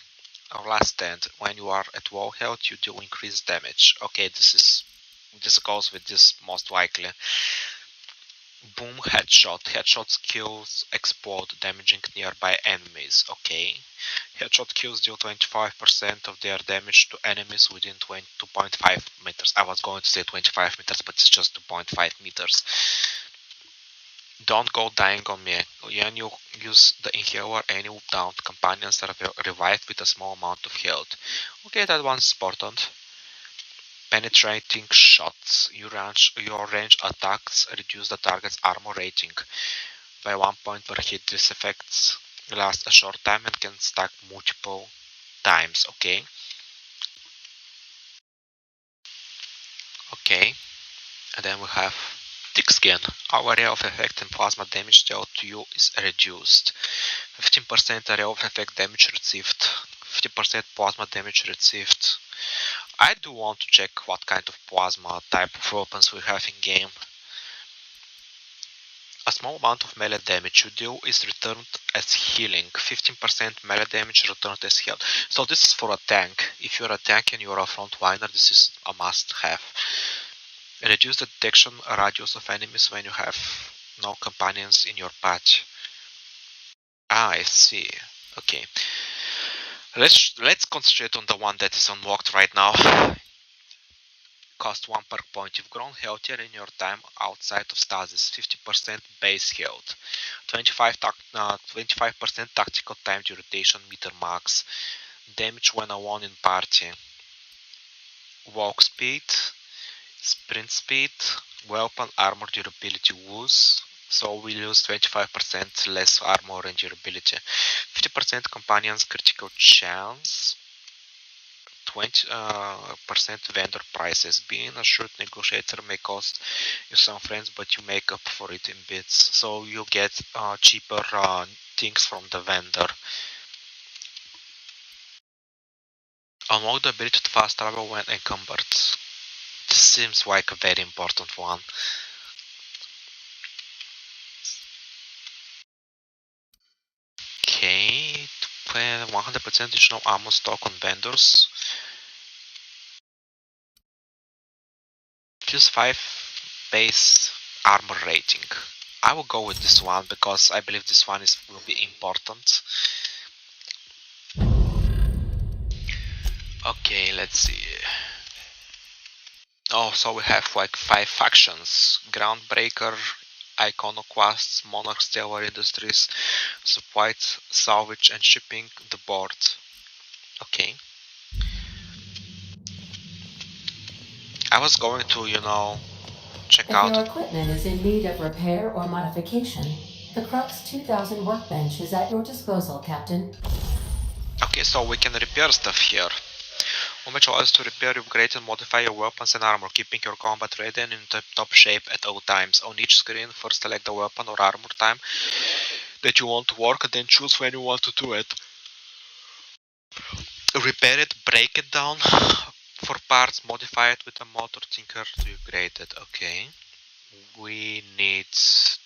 Our last stand. When you are at low health, you do increase damage. Okay, this goes with this most likely. Boom, headshot. Headshot kills explode, damaging nearby enemies. Okay. Headshot kills deal 25% of their damage to enemies within 2.5 meters. I was going to say 25 meters, but it's just 2.5 meters. Don't go dying on me. When you use the inhaler, any downed companions are revived with a small amount of health. Okay, that one's important. Penetrating shots. Your range attacks reduce the target's armor rating by 1 point per hit. These effects last a short time and can stack multiple times. Okay. Okay. And then we have thick skin. Our area of effect and plasma damage dealt to you is reduced. 15% area of effect damage received. 50% plasma damage received. I do want to check what kind of plasma type of weapons we have in game. A small amount of melee damage you deal is returned as healing. 15% melee damage returned as health. So this is for a tank. If you're a tank and you're a frontliner, this is a must-have. Reduce the detection radius of enemies when you have no companions in your patch. I see. Okay. Let's concentrate on the one that is unlocked right now. Cost 1 perk point. You've grown healthier in your time outside of stasis. 50% base health. 25% tactical time duration meter max. Damage when alone in party. Walk speed. Sprint speed. Weapon armor durability lose. So we lose 25% less armor and durability. 50% companions critical chance. 20% vendor prices. Being a shrewd negotiator may cost you some friends, but you make up for it in bits. So you get cheaper things from the vendor. Unlock the ability to fast travel when encumbered. This seems like a very important one. Okay, 100% additional ammo stock on vendors. Use 5 base armor rating. I will go with this one because I believe this one will be important. Okay, let's see. Oh, so we have like 5 factions: Groundbreaker, Iconoclasts, Monarch Stellar Industries, Supply, Salvage and Shipping, the board. Okay. I was going to, check If out. your equipment is in need of repair or modification, the Crux 2000 workbench is at your disposal, Captain. Okay, so we can repair stuff here. Which allows to repair, upgrade and modify your weapons and armor, keeping your combat ready and in top shape at all times. On each screen, first select the weapon or armor type that you want to work, and then choose when you want to do it. Repair it, break it down for parts, modify it with a mod or tinker to upgrade it. Okay. We need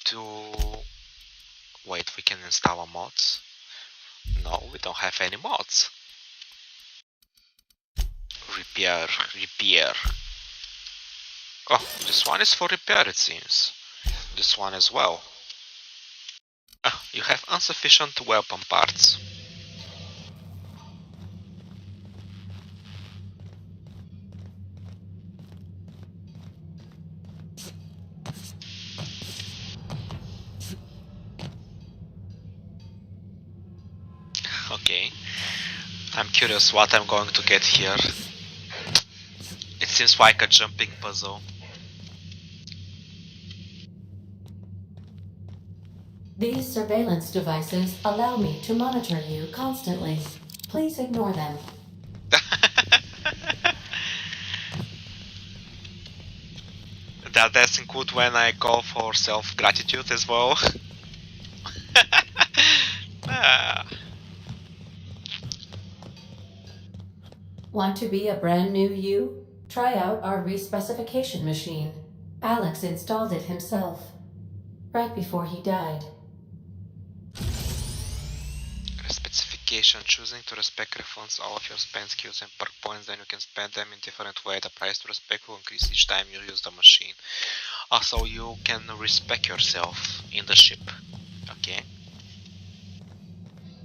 to... Wait, we can install a mods? No, we don't have any mods. Repair. Oh, this one is for repair, it seems. This one as well. Ah, you have insufficient weapon parts. Okay. I'm curious what I'm going to get here. It seems like a jumping puzzle. These surveillance devices allow me to monitor you constantly. Please ignore them. That doesn't include when I go for self-gratitude as well. Ah. Want to be a brand new you? Try out our respecification machine. Alex installed it himself, right before he died. Specification: choosing to respec refunds all of your spend skills and perk points, then you can spend them in different way. The price to respec will increase each time you use the machine. Also, you can respec yourself in the ship. Okay.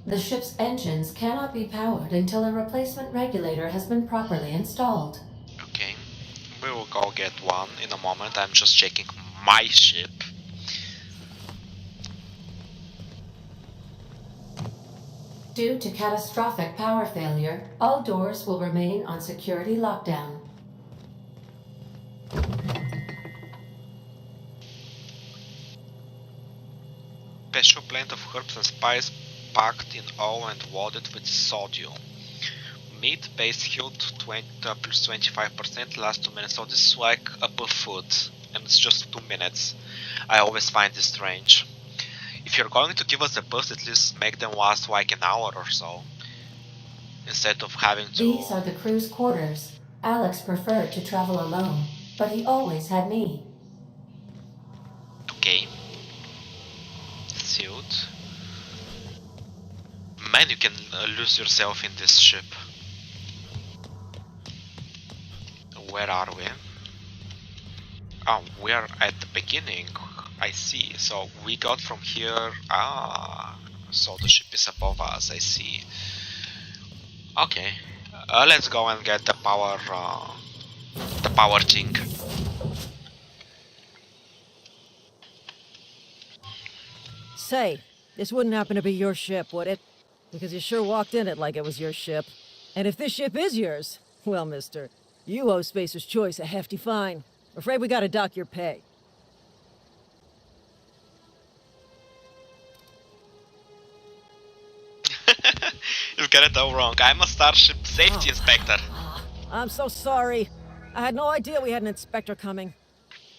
The ship's engines cannot be powered until a replacement regulator has been properly installed. Okay. We will go get one in a moment. I'm just checking my ship. Due to catastrophic power failure, all doors will remain on security lockdown. Special blend of herbs and spice packed in oil and loaded with sodium. Meat base healed plus 25%, last 2 minutes. So this is like a buff food, and it's just 2 minutes. I always find this strange. If you're going to give us a buff, at least make them last like an hour or so, instead of having to... These are the crew's quarters. Alex preferred to travel alone, but he always had me. Okay. Suit. Man, you can lose yourself in this ship. Where are we? Oh, we are at the beginning. I see. So we got from here. Ah, so the ship is above us. I see. Okay, let's go and get the power thing. Say, this wouldn't happen to be your ship, would it? Because you sure walked in it like it was your ship. And if this ship is yours, well, mister, you owe Spacer's Choice a hefty fine. Afraid we gotta dock your pay. You got it all wrong. I'm a Starship Safety Inspector. I'm so sorry. I had no idea we had an inspector coming.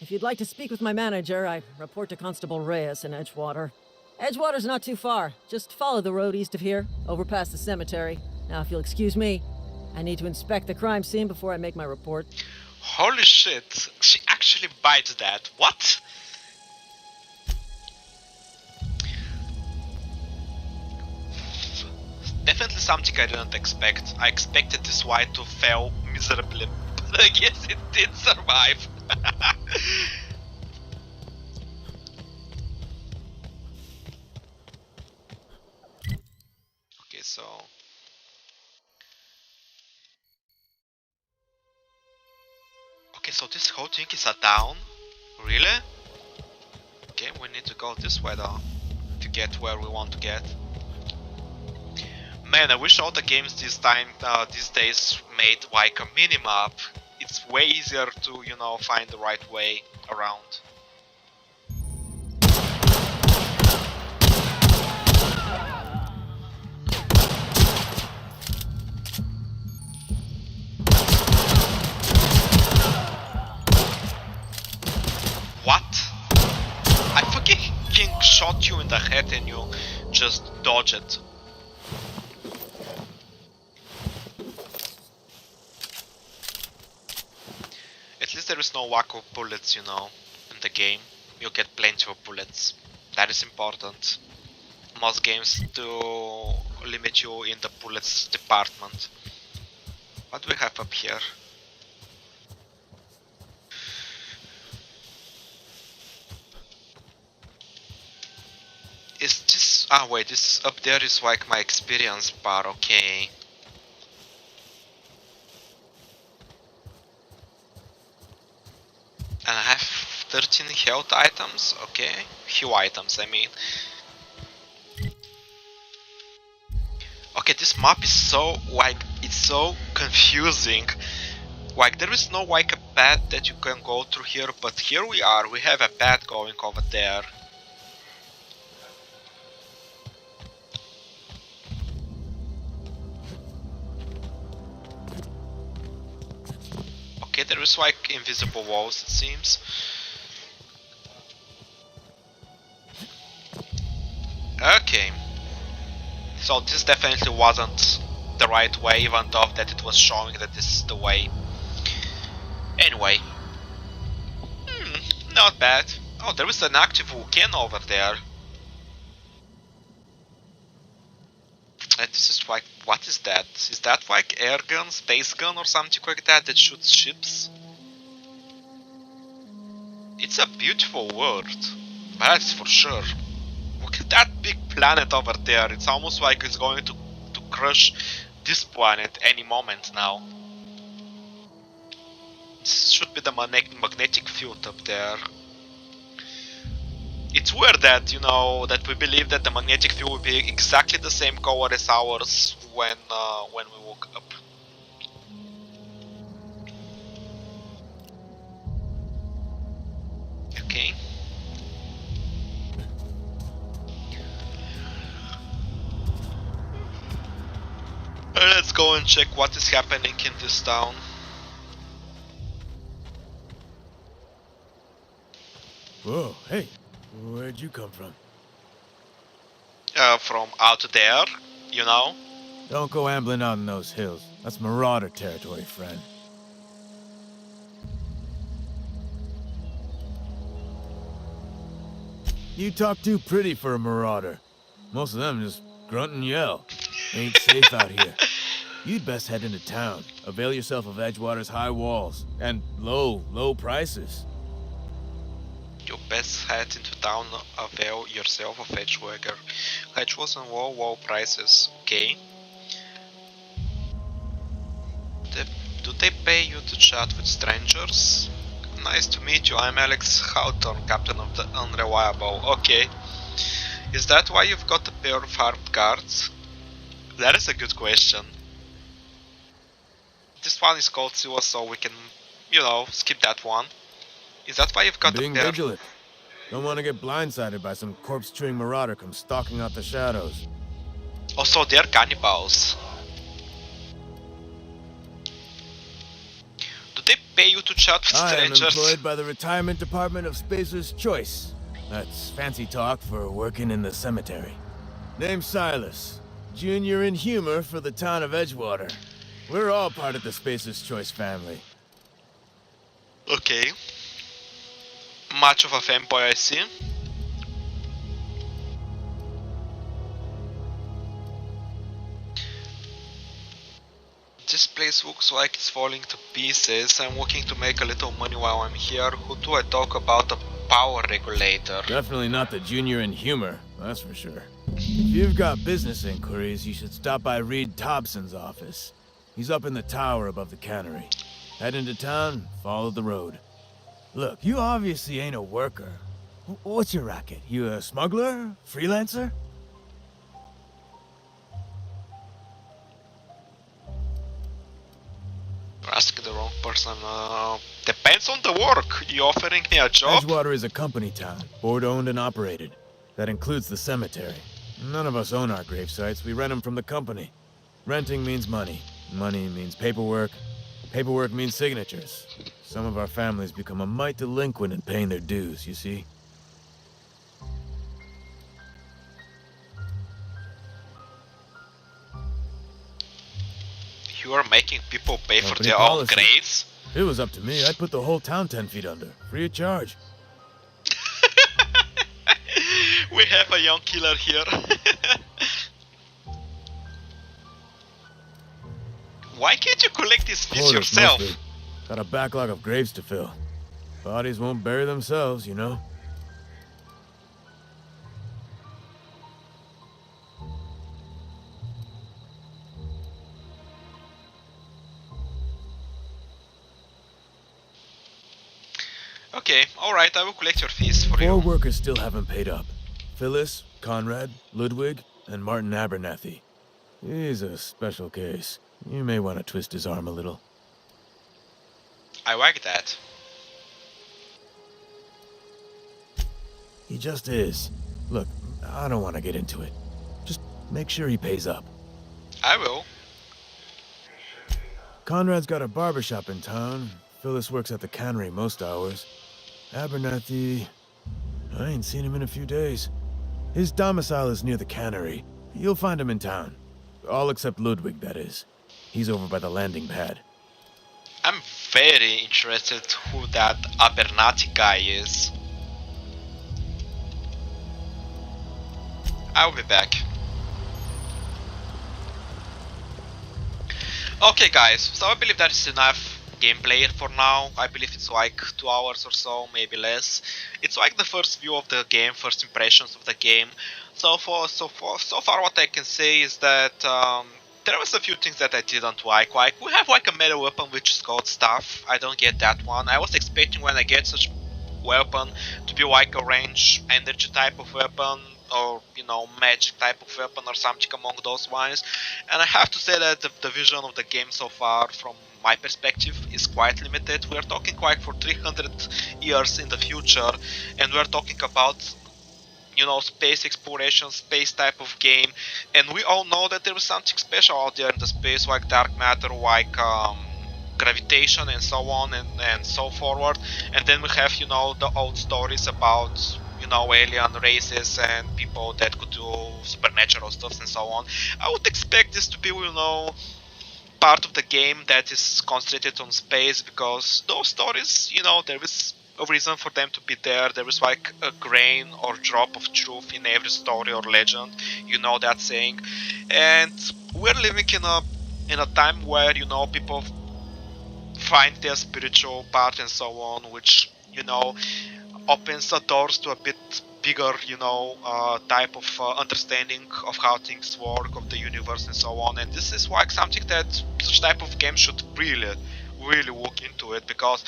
If you'd like to speak with my manager, I report to Constable Reyes in Edgewater. Edgewater's not too far. Just follow the road east of here, over past the cemetery. Now, if you'll excuse me, I need to inspect the crime scene before I make my report. Holy shit, she actually bites that. What? Definitely something I didn't expect. I expected this white to fail miserably, but I guess it did survive. Okay, so so this whole thing is a town? Really? Okay, we need to go this way though, to get where we want to get. Man, I wish all the games these days made like a minimap. It's way easier to, you know, find the right way around. What? I fucking shot you in the head and you just dodge it. At least there is no lack of bullets, you know, in the game. You get plenty of bullets. That is important. Most games do limit you in the bullets department. What do we have up here? Is this... ah wait, this up there is like my experience bar, okay. And I have 13 health items, okay. Few items, I mean. Okay, this map is so, like, it's so confusing. Like, there is no, like, a path that you can go through here, but here we are, we have a path going over there. Okay, there is like invisible walls, it seems. Okay. So this definitely wasn't the right way, even though that it was showing that this is the way. Anyway. Not bad. Oh, there is an active volcano over there. And this is like, what is that? Is that like air gun, space gun or something like that that shoots ships? It's a beautiful world, that's for sure. Look at that big planet over there, it's almost like it's going to crush this planet any moment now. This should be the magnetic field up there. It's weird that, you know, that we believe that the magnetic field will be exactly the same color as ours when we woke up. Okay. Let's go and check what is happening in this town. Whoa, hey. Where'd you come from? From out there, you know? Don't go ambling out in those hills. That's marauder territory, friend. You talk too pretty for a marauder. Most of them just grunt and yell. Ain't safe out here. You'd best head into town. Avail yourself of Edgewater's high walls. And low prices. You best head into town, avail yourself of Edgewater. Hedgewater and low prices, okay. Do they pay you to chat with strangers? Nice to meet you, I'm Alex Hawthorne, captain of the Unreliable. Okay. Is that why you've got a pair of armed guards? That is a good question. This one is called Sewer, so we can, you know, skip that one. Is that why you've got Being a pair? vigilant. Don't want to get blindsided by some corpse-chewing marauder come stalking out the shadows. Also, they're cannibals. Do they pay you to chat with I am strangers? employed by the Retirement Department of Spacer's Choice. That's fancy talk for working in the cemetery. Name's Silas. Junior in humor for the town of Edgewater. We're all part of the Spacer's Choice family. Okay. Much of a fanboy, I see. This place looks like it's falling to pieces. I'm looking to make a little money while I'm here. Who do I talk about? A power regulator. Definitely not the junior in humor, that's for sure. If you've got business inquiries, you should stop by Reed Thompson's office. He's up in the tower above the cannery. Head into town, follow the road. Look, you obviously ain't a worker. What's your racket? You a smuggler? Freelancer? You're asking the wrong person. Depends on the work. You offering me a job? Edgewater is a company town, board-owned and operated. That includes the cemetery. None of us own our grave sites. We rent them from the company. Renting means money. Money means paperwork. Paperwork means signatures. Some of our families become a mite delinquent in paying their dues, you see? You are making people pay for Company their own policy. graves? If it was up to me, I'd put the whole town 10 feet under, free of charge. We have a young killer here. Why can't you collect these fees Quarters, yourself? mostly. Got a backlog of graves to fill. Bodies won't bury themselves, you know? Okay, alright, I will collect your fees for 4 you. workers still haven't paid up. Phyllis, Conrad, Ludwig, and Martin Abernathy. He's a special case. You may want to twist his arm a little. I like that. He just is. Look, I don't want to get into it. Just make sure he pays up. I will. Conrad's got a barbershop in town. Phyllis works at the cannery most hours. Abernathy... I ain't seen him in a few days. His domicile is near the cannery. You'll find him in town. All except Ludwig, that is. He's over by the landing pad. I'm very interested who that Abernathy guy is. I'll be back. Okay guys, so I believe that is enough gameplay for now. I believe it's like 2 hours or so, maybe less. It's like the first view of the game, first impressions of the game. So far what I can say is that there was a few things that I didn't like we have like a melee weapon which is called staff. I don't get that one. I was expecting when I get such weapon to be like a range energy type of weapon, or you know, magic type of weapon or something among those lines. And I have to say that the vision of the game so far from my perspective is quite limited. We are talking like for 300 years in the future, and we are talking about, you know, space exploration, space type of game, and we all know that there is something special out there in the space, like dark matter, like gravitation and so on and so forward. And then we have, you know, the old stories about, you know, alien races and people that could do supernatural stuff and so on. I would expect this to be, you know, part of the game that is concentrated on space, because those stories, you know, there is a reason for them to be there. There is like a grain or drop of truth in every story or legend, you know that saying. And we're living in a time where, you know, people find their spiritual part and so on, which, you know, opens the doors to a bit bigger, you know, type of understanding of how things work, of the universe and so on. And this is like something that such type of game should really look into it, because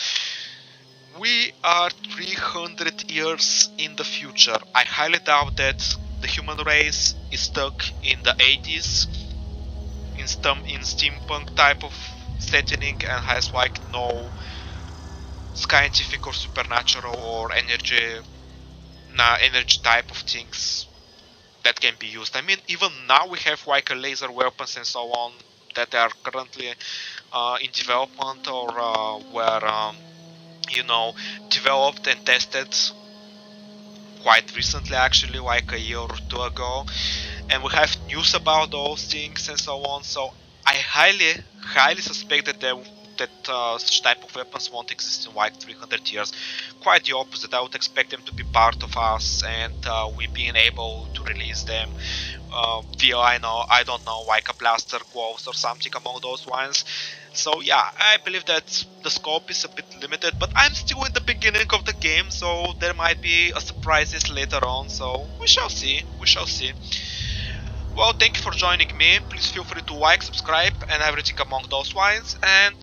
we are 300 years in the future. I highly doubt that the human race is stuck in the 80s in steampunk type of setting and has like no scientific or supernatural or energy type of things that can be used. I mean, even now we have like a laser weapons and so on that are currently in development, or were you know, developed and tested quite recently, actually like a year or two ago, and we have news about those things and so on. So I highly suspect that such type of weapons won't exist in like 300 years. Quite the opposite. I would expect them to be part of us, and we being able to release them via, I don't know, like a blaster quotes or something among those lines. So yeah, I believe that the scope is a bit limited, but I'm still in the beginning of the game, so there might be surprises later on, so we shall see. Well, thank you for joining me. Please feel free to like, subscribe and everything among those lines, and